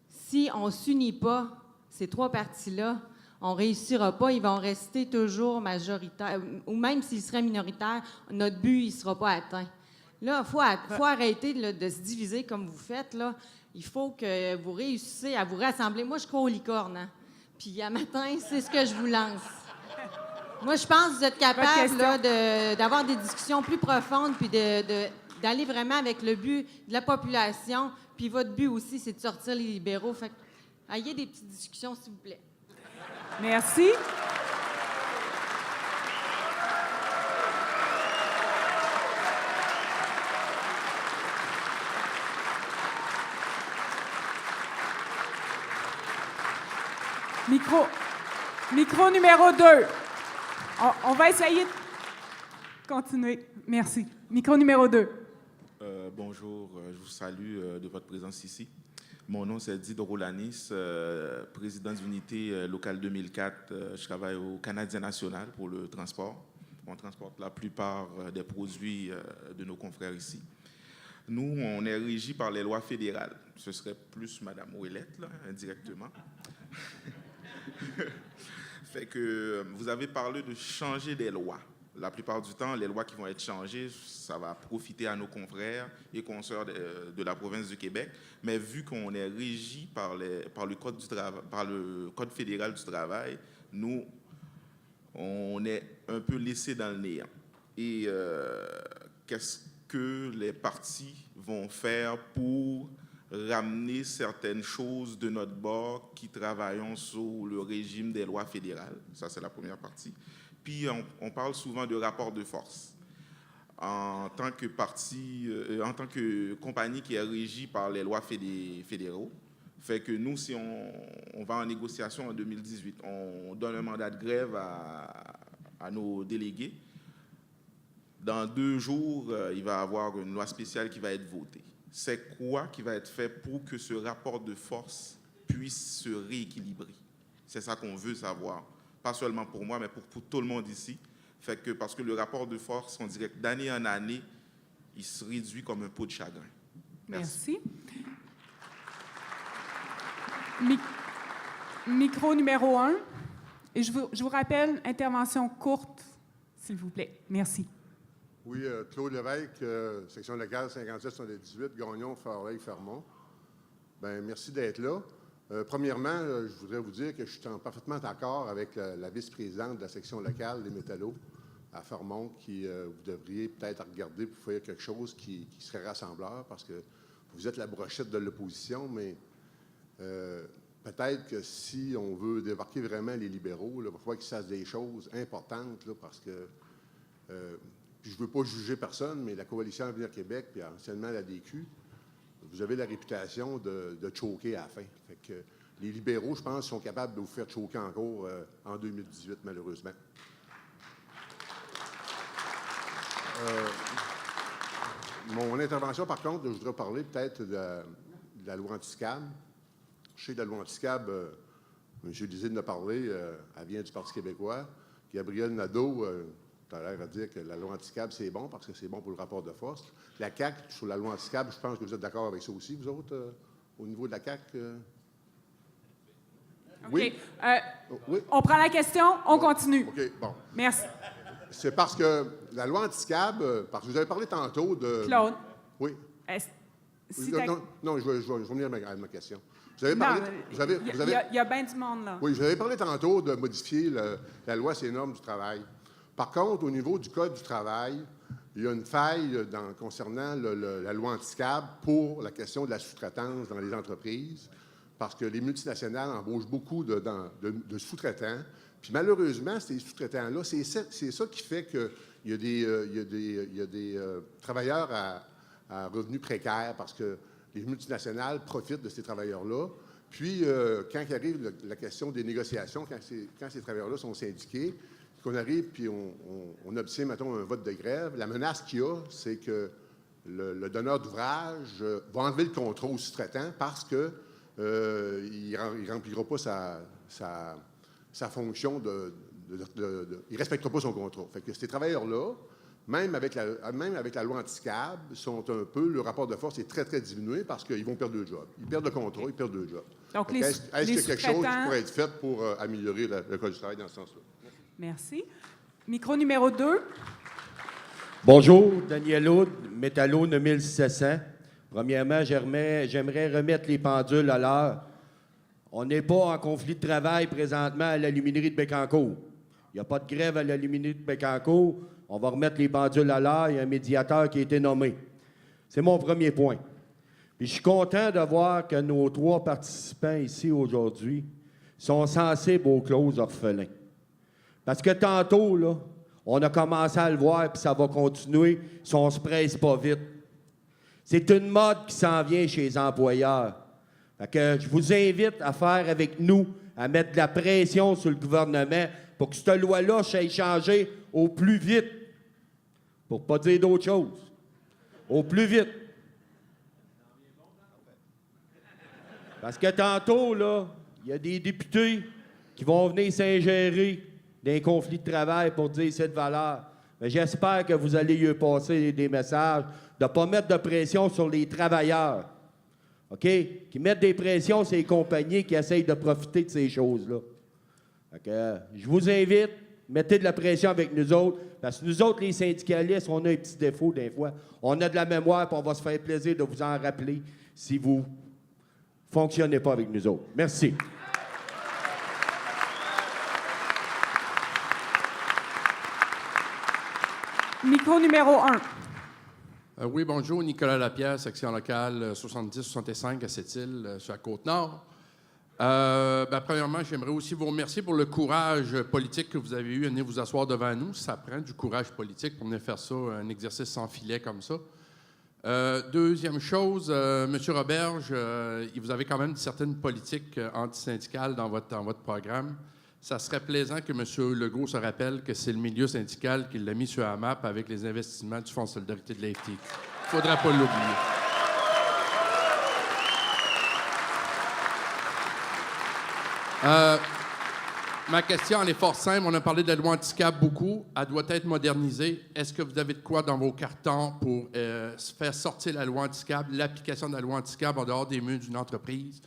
si on ne s'unit pas, ces 3 partis-là, on ne réussira pas, ils vont rester toujours majoritaires, ou même s'ils seraient minoritaires, notre but, il ne sera pas atteint. Là, il faut arrêter de se diviser comme vous faites, là. Il faut que vous réussissiez à vous rassembler. Moi, je crois aux licornes, hein? Puis, à matin, c'est ce que je vous lance. Moi, je pense que vous êtes capable d'avoir des discussions plus profondes, puis d'aller vraiment avec le but de la population. Puis, votre but aussi, c'est de sortir les libéraux. Fait que, ayez des petites discussions, s'il vous plaît. Merci. Micro numéro 2. On va essayer de continuer. Merci. Micro numéro 2. Bonjour, je vous salue de votre présence ici. Mon nom, c'est Dido Roulanis, président d'unité locale 2004. Je travaille au Canadien National pour le transport. On transporte la plupart des produits de nos confrères ici. Nous, on est régis par les lois fédérales. Ce serait plus Mme Ouellette, là, indirectement. Fait que vous avez parlé de changer des lois. La plupart du temps, les lois qui vont être changées, ça va profiter à nos confrères et consoeurs de la province du Québec. Mais vu qu'on est régi par le Code du travail, par le Code fédéral du travail, nous, on est un peu laissés dans le néant. Et qu'est-ce que les partis vont faire pour ramener certaines choses de notre bord qui travaillons sur le régime des lois fédérales. Ça, c'est la première partie. Puis, on parle souvent de rapport de force. En tant que compagnie qui est régie par les lois fédéraux, fait que nous, si on va en négociation en 2018, on donne un mandat de grève à nos délégués. Dans 2 jours, il va y avoir une loi spéciale qui va être votée. C'est quoi qui va être fait pour que ce rapport de force puisse se rééquilibrer? C'est ça qu'on veut savoir. Pas seulement pour moi, mais pour tout le monde ici. Fait que, parce que le rapport de force, on dirait que d'année en année, il se réduit comme un pot de chagrin. Merci. Micro numéro 1. Et je vous rappelle, intervention courte, s'il vous plaît. Merci. Oui, Claude Lévesque, section locale 57-78, Gagnon, Farley, Fermont. Bien, merci d'être là. Premièrement, je voudrais vous dire que je suis parfaitement d'accord avec la vice-présidente de la section locale des métallos à Fermont, qui vous devriez peut-être regarder pour faire quelque chose qui serait rassembleur, parce que vous êtes la brochette de l'opposition, mais peut-être que si on veut débarquer vraiment les libéraux, il va falloir qu'ils fassent des choses importantes, là, parce que puis je ne veux pas juger personne, mais la Coalition Avenir Québec, puis anciennement la DQ, vous avez la réputation de choquer à la fin. Fait que les libéraux, je pense, sont capables de vous faire choquer encore en 2018, malheureusement. Mon intervention, par contre, je voudrais parler peut-être de la loi anti-SCAB. Je sais que la loi anti-SCAB, M. Lisée en a parlé, elle vient du Parti québécois. Gabriel Nadeau, tu as l'air à dire que la loi anti-SCAB, c'est bon parce que c'est bon pour le rapport de force. La CAQ, sur la loi anti-SCAB, je pense que vous êtes d'accord avec ça aussi, vous autres, au niveau de la CAQ? OK. Oui? Oui? On prend la question, on continue. OK, bon. Merci. C'est parce que la loi anti-SCAB, parce que vous avez parlé tantôt de... Claude. Oui. Si non, je vais venir à ma question. Vous avez parlé... Il y a bien du monde, là. Oui, vous avez parlé tantôt de modifier la loi sur les normes du travail. Par contre, au niveau du Code du travail, il y a une faille concernant la loi anti-SCAB pour la question de la sous-traitance dans les entreprises, parce que les multinationales embauchent beaucoup de sous-traitants. Puis malheureusement, ces sous-traitants-là, c'est ça qui fait qu'il y a des travailleurs à revenus précaires, parce que les multinationales profitent de ces travailleurs-là. Puis, quand il arrive la question des négociations, quand ces travailleurs-là sont syndiqués, qu'on arrive puis on obtient, mettons, un vote de grève, la menace qu'il y a, c'est que le donneur d'ouvrage va enlever le contrat au sous-traitant parce qu'il ne remplira pas sa fonction il ne respectera pas son contrat. Fait que ces travailleurs-là, même avec la loi anti-SCAB, sont un peu, le rapport de force est très, très diminué parce qu'ils vont perdre 2 jobs. Ils perdent le contrat, ils perdent 2 jobs. Donc, est-ce qu'il y a quelque chose qui pourrait être fait pour améliorer le Code du travail dans ce sens-là? Merci. Micro numéro 2. Bonjour, Daniel Houd, Métallo 9700. Premièrement, j'aimerais remettre les pendules à l'heure. On n'est pas en conflit de travail présentement à l'aluminerie de Bécancour. Il n'y a pas de grève à l'aluminerie de Bécancour. On va remettre les pendules à l'heure. Il y a un médiateur qui a été nommé. C'est mon premier point. Puis je suis content de voir que nos 3 participants ici aujourd'hui sont sensibles aux clauses orphelins. Parce que tantôt, là, on a commencé à le voir, puis ça va continuer si on ne se presse pas vite. C'est une mode qui s'en vient chez les employeurs. Fait que je vous invite à faire avec nous, à mettre de la pression sur le gouvernement pour que cette loi-là soit changée au plus vite. Pour ne pas dire d'autre chose. Au plus vite. Parce que tantôt, là, il y a des députés qui vont venir s'ingérer d'un conflit de travail pour dire cette valeur. Mais j'espère que vous allez y passer des messages de ne pas mettre de pression sur les travailleurs. OK? Qui mettent des pressions sur les compagnies qui essayent de profiter de ces choses-là. Je vous invite, mettez de la pression avec nous autres, parce que nous autres, les syndicalistes, on a un petit défaut des fois. On a de la mémoire, puis on va se faire plaisir de vous en rappeler si vous ne fonctionnez pas avec nous autres. Merci. Micro numéro 1. Oui, bonjour. Nicolas Lapierre, section locale 70-65 à Sept-Îles, sur la Côte-Nord. Premièrement, j'aimerais aussi vous remercier pour le courage politique que vous avez eu à venir vous asseoir devant nous. Ça prend du courage politique pour venir faire ça, un exercice sans filet comme ça. Deuxième chose, M. Roberge, vous avez quand même une certaine politique antisyndicale dans votre programme. Ça serait plaisant que M. Legault se rappelle que c'est le milieu syndical qui l'a mis sur la map avec les investissements du Fonds de solidarité de l'AFT. Il ne faudra pas l'oublier. Ma question, elle est fort simple. On a parlé de la loi handicap beaucoup. Elle doit être modernisée. Est-ce que vous avez de quoi dans vos cartons pour faire sortir la loi handicap, l'application de la loi handicap en dehors des murs d'une entreprise?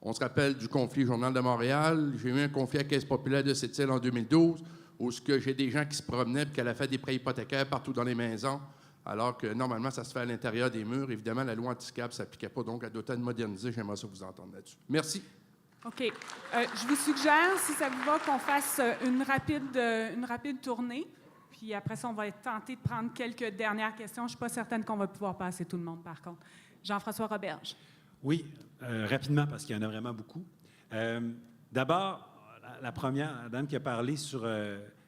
On se rappelle du conflit Journal de Montréal. J'ai eu un conflit à Caisse populaire de Sept-Îles en 2012 où j'ai des gens qui se promenaient et qui allaient faire des prêts hypothécaires partout dans les maisons, alors que normalement, ça se fait à l'intérieur des murs. Évidemment, la loi handicap ne s'appliquait pas, donc elle doit être modernisée. J'aimerais ça vous entendre là-dessus. Merci. OK. Je vous suggère, si ça vous va, qu'on fasse une rapide tournée. Puis après ça, on va être tenté de prendre quelques dernières questions. Je ne suis pas certaine qu'on va pouvoir passer tout le monde, par contre. Jean-François Roberge. Oui, rapidement, parce qu'il y en a vraiment beaucoup. D'abord, la première, la dame qui a parlé sur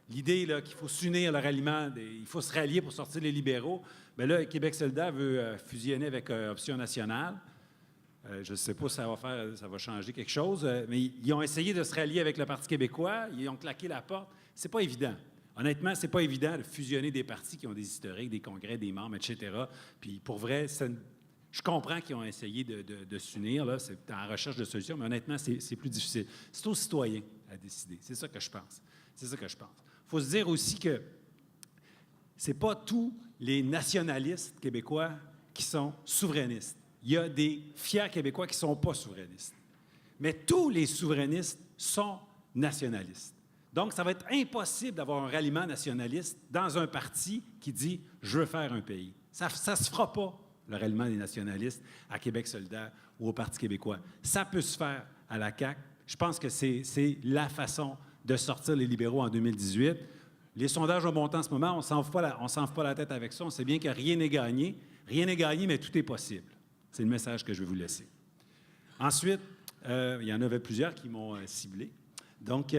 l'idée qu'il faut s'unir, le ralliement, il faut se rallier pour sortir les libéraux. Bien là, Québec solidaire veut fusionner avec Option nationale. Je ne sais pas si ça va changer quelque chose, mais ils ont essayé de se rallier avec le Parti québécois. Ils ont claqué la porte. C'est pas évident. Honnêtement, c'est pas évident de fusionner des partis qui ont des historiques, des congrès, des membres, etc. Puis pour vrai, je comprends qu'ils ont essayé de s'unir. Là, c'est en recherche de solutions, mais honnêtement, c'est plus difficile. C'est aux citoyens à décider. C'est ça que je pense. Il faut se dire aussi que c'est pas tous les nationalistes québécois qui sont souverainistes. Il y a des fiers Québécois qui ne sont pas souverainistes. Mais tous les souverainistes sont nationalistes. Donc, ça va être impossible d'avoir un ralliement nationaliste dans un parti qui dit « je veux faire un pays ». Ça ne se fera pas, le ralliement des nationalistes à Québec solidaire ou au Parti québécois. Ça peut se faire à la CAQ. Je pense que c'est la façon de sortir les libéraux en 2018. Les sondages ont monté en ce moment. On ne s'enfle pas la tête avec ça. On sait bien que rien n'est gagné. Rien n'est gagné, mais tout est possible. C'est le message que je vais vous laisser. Ensuite, il y en avait plusieurs qui m'ont ciblé. Donc,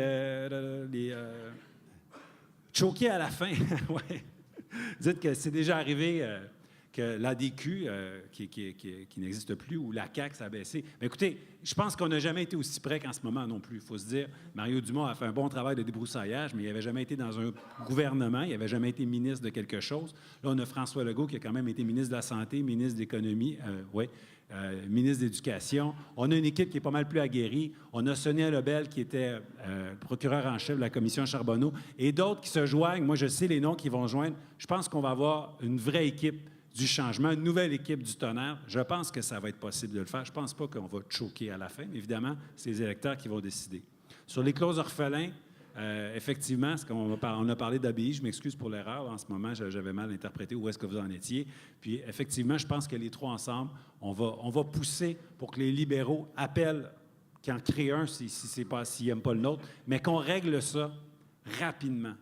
choqué à la fin, ouais. Dites que c'est déjà arrivé que l'ADQ, qui n'existe plus, ou la CAQ, ça a baissé. Mais écoutez, je pense qu'on n'a jamais été aussi près qu'en ce moment non plus. Il faut se dire, Mario Dumont a fait un bon travail de débroussaillage, mais il n'avait jamais été dans un gouvernement, il n'avait jamais été ministre de quelque chose. Là, on a François Legault qui a quand même été ministre de la Santé, ministre de l'Économie, ministre de l'Éducation. On a une équipe qui est pas mal plus aguerrie. On a Sonia Lebel qui était procureur en chef de la commission Charbonneau et d'autres qui se joignent. Moi, je sais les noms qui vont joindre. Je pense qu'on va avoir une vraie équipe du changement, une nouvelle équipe du tonnerre. Je pense que ça va être possible de le faire. Je ne pense pas qu'on va choquer à la fin, mais évidemment, c'est les électeurs qui vont décider. Sur les clauses orphelins, effectivement, on a parlé d'ABI, je m'excuse pour l'erreur. En ce moment, j'avais mal interprété où est-ce que vous en étiez. Puis, effectivement, je pense que les trois ensemble, on va pousser pour que les libéraux appellent, qu'ils en créent un s'ils n'aiment pas le nôtre, mais qu'on règle ça rapidement.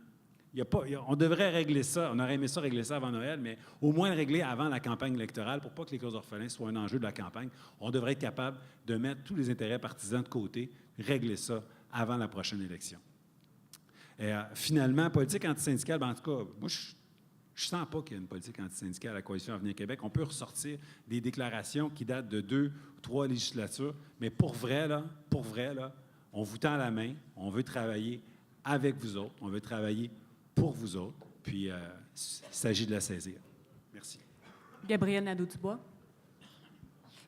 On devrait régler ça. On aurait aimé ça régler ça avant Noël, mais au moins le régler avant la campagne électorale pour pas que les clauses orphelins soient un enjeu de la campagne. On devrait être capable de mettre tous les intérêts partisans de côté, régler ça avant la prochaine élection. Et, finalement, politique antisyndicale, en tout cas, moi, je ne sens pas qu'il y a une politique antisyndicale à la Coalition Avenir Québec. On peut ressortir des déclarations qui datent de 2 ou 3 législatures, mais pour vrai, on vous tend la main, on veut travailler avec vous autres, on veut travailler pour vous autres, puis il s'agit de la saisir. Merci. Gabriel Nadeau-Dubois.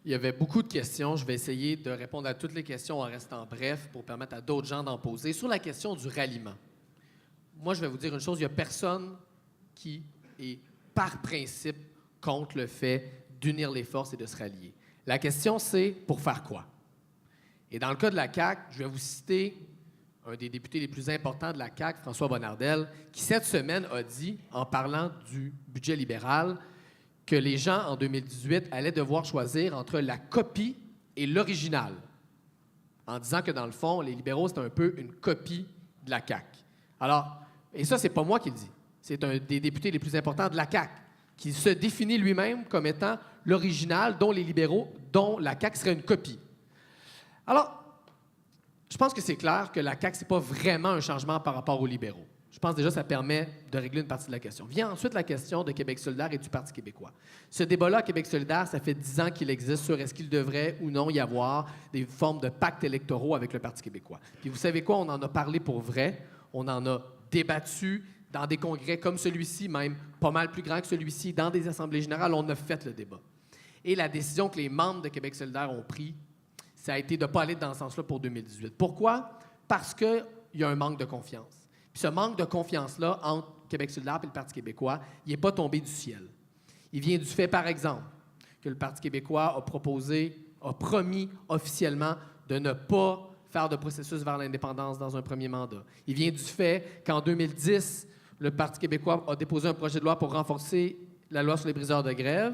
Il y avait beaucoup de questions. Je vais essayer de répondre à toutes les questions en restant bref pour permettre à d'autres gens d'en poser. Sur la question du ralliement, moi, je vais vous dire une chose. Il n'y a personne qui est, par principe, contre le fait d'unir les forces et de se rallier. La question, c'est pour faire quoi? Et dans le cas de la CAQ, je vais vous citer un des députés les plus importants de la CAQ, François Bonnardel, qui, cette semaine, a dit, en parlant du budget libéral, que les gens, en 2018, allaient devoir choisir entre la copie et l'original, en disant que, dans le fond, les libéraux, c'est un peu une copie de la CAQ. Alors, et ça, c'est pas moi qui le dis. C'est un des députés les plus importants de la CAQ. qui se définit lui-même comme étant l'original dont les libéraux, dont la CAQ serait une copie. Alors, je pense que c'est clair que la CAQ, ce n'est pas vraiment un changement par rapport aux libéraux. Je pense déjà que ça permet de régler une partie de la question. Vient ensuite la question de Québec solidaire et du Parti québécois. Ce débat-là, Québec solidaire, ça fait 10 ans qu'il existe sur est-ce qu'il devrait ou non y avoir des formes de pactes électoraux avec le Parti québécois. Puis vous savez quoi? On en a parlé pour vrai. On en a débattu dans des congrès comme celui-ci, même pas mal plus grand que celui-ci, dans des assemblées générales. On a fait le débat. Et la décision que les membres de Québec solidaire ont prise, ça a été de ne pas aller dans ce sens-là pour 2018. Pourquoi? Parce qu'il y a un manque de confiance. Puis ce manque de confiance-là entre Québec solidaire et le Parti québécois, il n'est pas tombé du ciel. Il vient du fait, par exemple, que le Parti québécois a promis officiellement de ne pas faire de processus vers l'indépendance dans un premier mandat. Il vient du fait qu'en 2010, le Parti québécois a déposé un projet de loi pour renforcer la loi sur les briseurs de grève,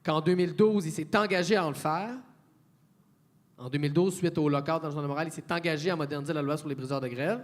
qu'en 2012, il s'est engagé à en le faire. En 2012, suite au lockout dans le Journal de Montréal, il s'est engagé à moderniser la loi sur les briseurs de grève.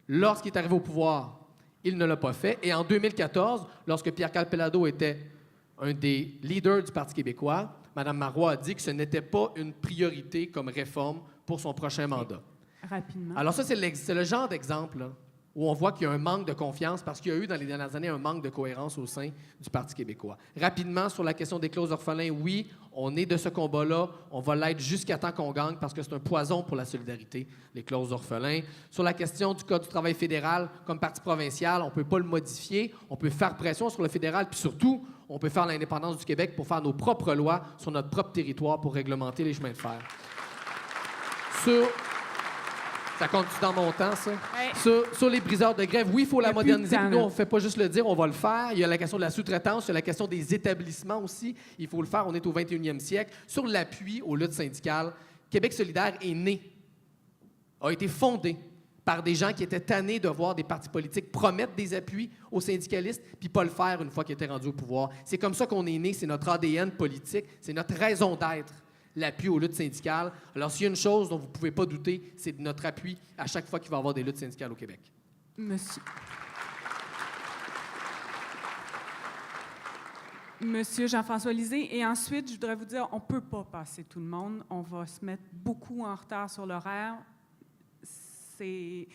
Lorsqu'il est arrivé au pouvoir, il ne l'a pas fait. Et en 2014, lorsque Pierre-Carl Péladeau était un des leaders du Parti québécois, Mme Marois a dit que ce n'était pas une priorité comme réforme pour son prochain mandat. Rapidement. Alors ça, c'est le genre d'exemple là, où on voit qu'il y a un manque de confiance parce qu'il y a eu dans les dernières années un manque de cohérence au sein du Parti québécois. Rapidement, sur la question des clauses orphelins, oui, on est de ce combat-là. On va l'être jusqu'à temps qu'on gagne parce que c'est un poison pour la solidarité, les clauses orphelins. Sur la question du Code du travail fédéral, comme parti provincial, on ne peut pas le modifier. On peut faire pression sur le fédéral, puis surtout, on peut faire l'indépendance du Québec pour faire nos propres lois sur notre propre territoire pour réglementer les chemins de fer. Ça compte-tu dans mon temps, ça? Ouais. Sur les briseurs de grève, oui, il faut la moderniser. Plus de Puis temps, nous, on ne fait pas juste le dire, on va le faire. Il y a la question de la sous-traitance, il y a la question des établissements aussi. Il faut le faire, on est au 21e siècle. Sur l'appui aux luttes syndicales, Québec solidaire est né, a été fondé par des gens qui étaient tannés de voir des partis politiques promettre des appuis aux syndicalistes puis pas le faire une fois qu'ils étaient rendus au pouvoir. C'est comme ça qu'on est né, c'est notre ADN politique, c'est notre raison d'être. L'appui aux luttes syndicales. Alors, s'il y a une chose dont vous ne pouvez pas douter, c'est de notre appui à chaque fois qu'il va y avoir des luttes syndicales au Québec. Monsieur Jean-François Lisée. Et ensuite, je voudrais vous dire, on ne peut pas passer tout le monde. On va se mettre beaucoup en retard sur l'horaire. Ce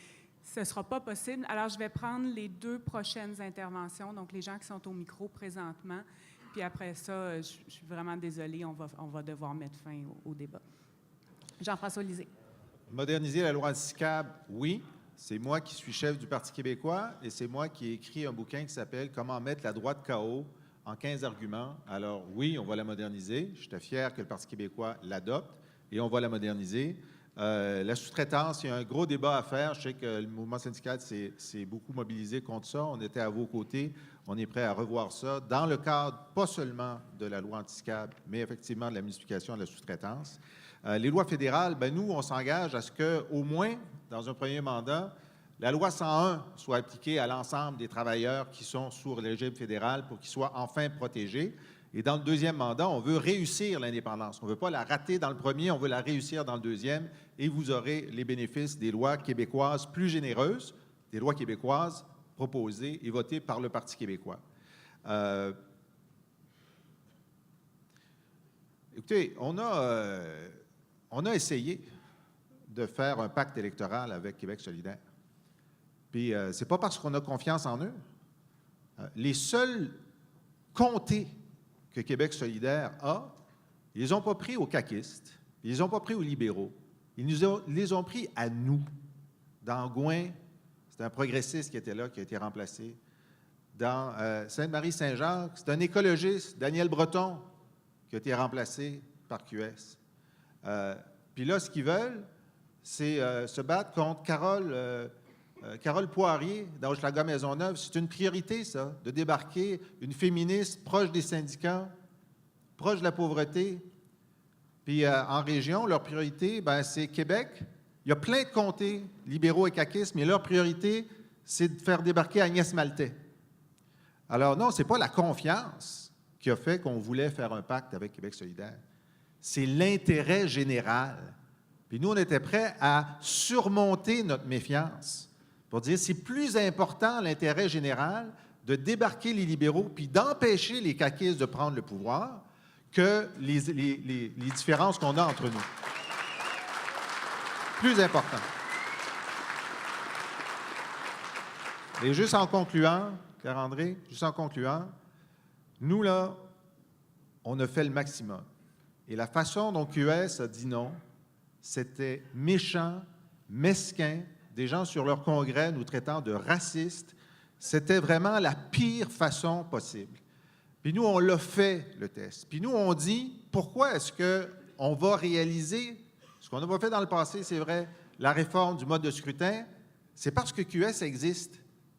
ne sera pas possible. Alors, je vais prendre les 2 prochaines interventions, donc les gens qui sont au micro présentement. Puis après ça, je suis vraiment désolée, on va devoir mettre fin au débat. Jean-François Lisée. Moderniser la loi anti-SICAB, oui. C'est moi qui suis chef du Parti québécois et c'est moi qui ai écrit un bouquin qui s'appelle « Comment mettre la droite KO en 15 arguments ». Alors oui, on va la moderniser. Je suis fier que le Parti québécois l'adopte et on va la moderniser. La sous-traitance, il y a un gros débat à faire. Je sais que le mouvement syndical s'est beaucoup mobilisé contre ça. On était à vos côtés. On est prêt à revoir ça dans le cadre, pas seulement de la loi anti-SICAB, mais effectivement de la multiplication de la sous-traitance. Les lois fédérales, bien, nous, on s'engage à ce qu'au moins, dans un premier mandat, la loi 101 soit appliquée à l'ensemble des travailleurs qui sont sous le régime fédéral pour qu'ils soient enfin protégés. Et dans le deuxième mandat, on veut réussir l'indépendance. On ne veut pas la rater dans le premier, on veut la réussir dans le deuxième. Et vous aurez les bénéfices des lois québécoises plus généreuses, des lois québécoises proposées et votées par le Parti québécois. Écoutez, on a essayé de faire un pacte électoral avec Québec solidaire. Puis, c'est pas parce qu'on a confiance en eux. Les seuls comtés que Québec solidaire a, ils les ont pas pris aux caquistes, ils les ont pas pris aux libéraux, ils les ont pris à nous. Dans Gouin, c'est un progressiste qui était là, qui a été remplacé. Dans Sainte-Marie-Saint-Jacques, c'est un écologiste, Daniel Breton, qui a été remplacé par QS. Puis là, ce qu'ils veulent, c'est se battre contre Carole Poirier dans Hochelaga-Maisonneuve. C'est une priorité, ça, de débarquer une féministe proche des syndicats, proche de la pauvreté. Puis en région, leur priorité, ben, c'est Québec. Il y a plein de comtés libéraux et caquistes, mais leur priorité, c'est de faire débarquer Agnès Maltais. Alors non, ce n'est pas la confiance qui a fait qu'on voulait faire un pacte avec Québec solidaire. C'est l'intérêt général. Puis nous, on était prêts à surmonter notre méfiance pour dire c'est plus important l'intérêt général de débarquer les libéraux puis d'empêcher les caquistes de prendre le pouvoir que les différences qu'on a entre nous. Plus important. Et juste en concluant, Pierre-André, juste en concluant, nous, là, on a fait le maximum. Et la façon dont QS a dit non, c'était méchant, mesquin, des gens sur leur congrès nous traitant de racistes. C'était vraiment la pire façon possible. Puis nous, on l'a fait, le test. Puis nous, on dit, pourquoi est-ce qu'on va réaliser ce qu'on n'a pas fait dans le passé, c'est vrai, la réforme du mode de scrutin? C'est parce que QS existe.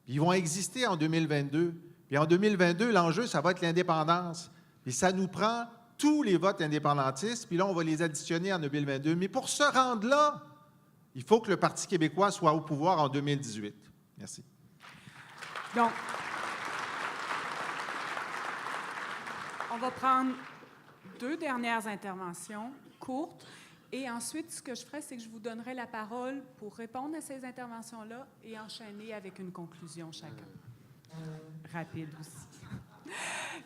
Puis ils vont exister en 2022. Puis en 2022, l'enjeu, ça va être l'indépendance. Puis ça nous prend tous les votes indépendantistes, puis là, on va les additionner en 2022. Mais pour se rendre là, il faut que le Parti québécois soit au pouvoir en 2018. Merci. Donc, on va prendre 2 dernières interventions courtes. Et ensuite, ce que je ferai, c'est que je vous donnerai la parole pour répondre à ces interventions-là et enchaîner avec une conclusion chacun. Rapide aussi.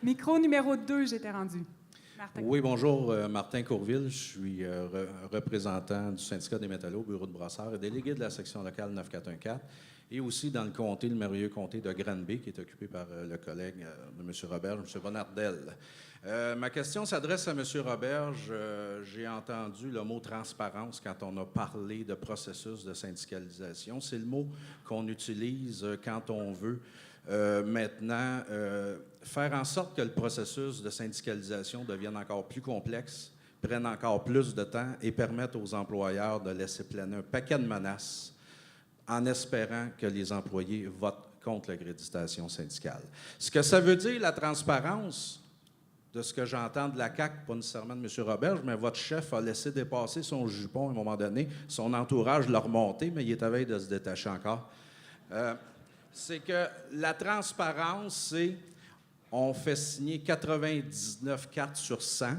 Micro numéro 2, j'étais rendu. Martin. Oui, bonjour, Martin Courville. Je suis représentant du syndicat des métallos, bureau de Brossard, et délégué de la section locale 9414, et aussi dans le comté, le merveilleux comté de Granby, qui est occupé par le collègue de M. Roberge, M. Bonardel. Ma question s'adresse à M. Roberge. J'ai entendu le mot « transparence » quand on a parlé de processus de syndicalisation. C'est le mot qu'on utilise quand on veut maintenant faire en sorte que le processus de syndicalisation devienne encore plus complexe, prenne encore plus de temps et permette aux employeurs de laisser planer un paquet de menaces en espérant que les employés votent contre l'accréditation syndicale. Ce que ça veut dire, la transparence, de ce que j'entends de la CAQ, pas nécessairement de M. Roberge, mais votre chef a laissé dépasser son jupon à un moment donné. Son entourage l'a remonté, mais il est à veille de se détacher encore. C'est que la transparence, c'est on fait signer 99 cartes sur 100.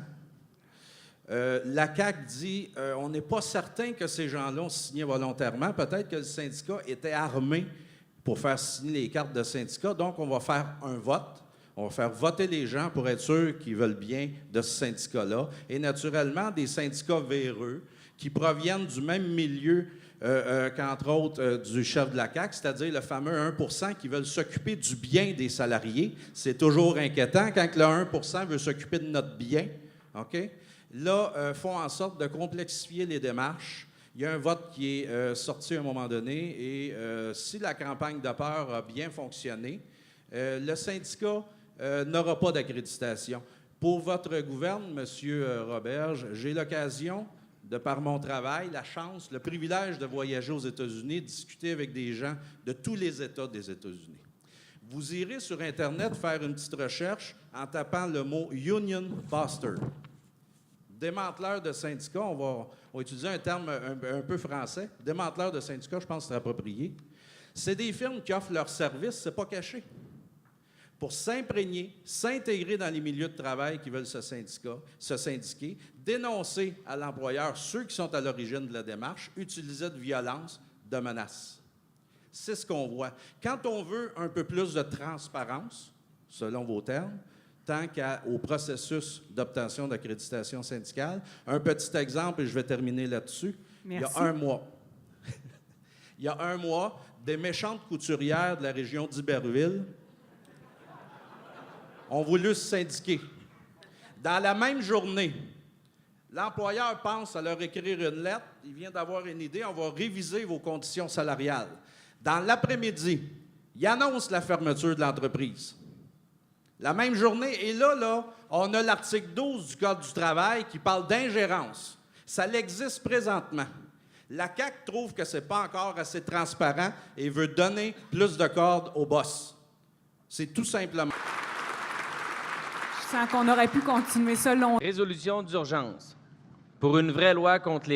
La CAQ dit on n'est pas certain que ces gens-là ont signé volontairement. Peut-être que le syndicat était armé pour faire signer les cartes de syndicat. Donc, on va faire un vote. On va faire voter les gens pour être sûr qu'ils veulent bien de ce syndicat-là. Et naturellement, des syndicats véreux qui proviennent du même milieu qu'entre autres du chef de la CAQ, c'est-à-dire le fameux 1 qui veulent s'occuper du bien des salariés. C'est toujours inquiétant quand le 1 veut s'occuper de notre bien. OK? Là, font en sorte de complexifier les démarches. Il y a un vote qui est sorti à un moment donné et si la campagne de peur a bien fonctionné, le syndicat n'aura pas d'accréditation. Pour votre gouverne, M. Roberge, j'ai l'occasion, de par mon travail, la chance, le privilège de voyager aux États-Unis, de discuter avec des gens de tous les États des États-Unis. Vous irez sur Internet faire une petite recherche en tapant le mot « Union Buster ». Démanteleur de syndicats, on va utiliser un terme un peu français. Démanteleur de syndicats, je pense que c'est approprié. C'est des firmes qui offrent leurs services, c'est pas caché, pour s'imprégner, s'intégrer dans les milieux de travail qui veulent se syndiquer, dénoncer à l'employeur ceux qui sont à l'origine de la démarche, utiliser de violence, de menaces. C'est ce qu'on voit. Quand on veut un peu plus de transparence, selon vos termes, tant qu'au processus d'obtention d'accréditation syndicale, un petit exemple, et je vais terminer là-dessus. Merci. Il y a un mois. Il y a un mois, des méchantes couturières de la région d'Iberville ont voulu se syndiquer. Dans la même journée, l'employeur pense à leur écrire une lettre, il vient d'avoir une idée, on va réviser vos conditions salariales. Dans l'après-midi, il annonce la fermeture de l'entreprise. La même journée, et là, on a l'article 12 du Code du travail qui parle d'ingérence. Ça existe présentement. La CAQ trouve que ce n'est pas encore assez transparent et veut donner plus de cordes au boss. C'est tout simplement... Je sens qu'on aurait pu continuer ça longtemps. Résolution d'urgence pour une vraie loi contre les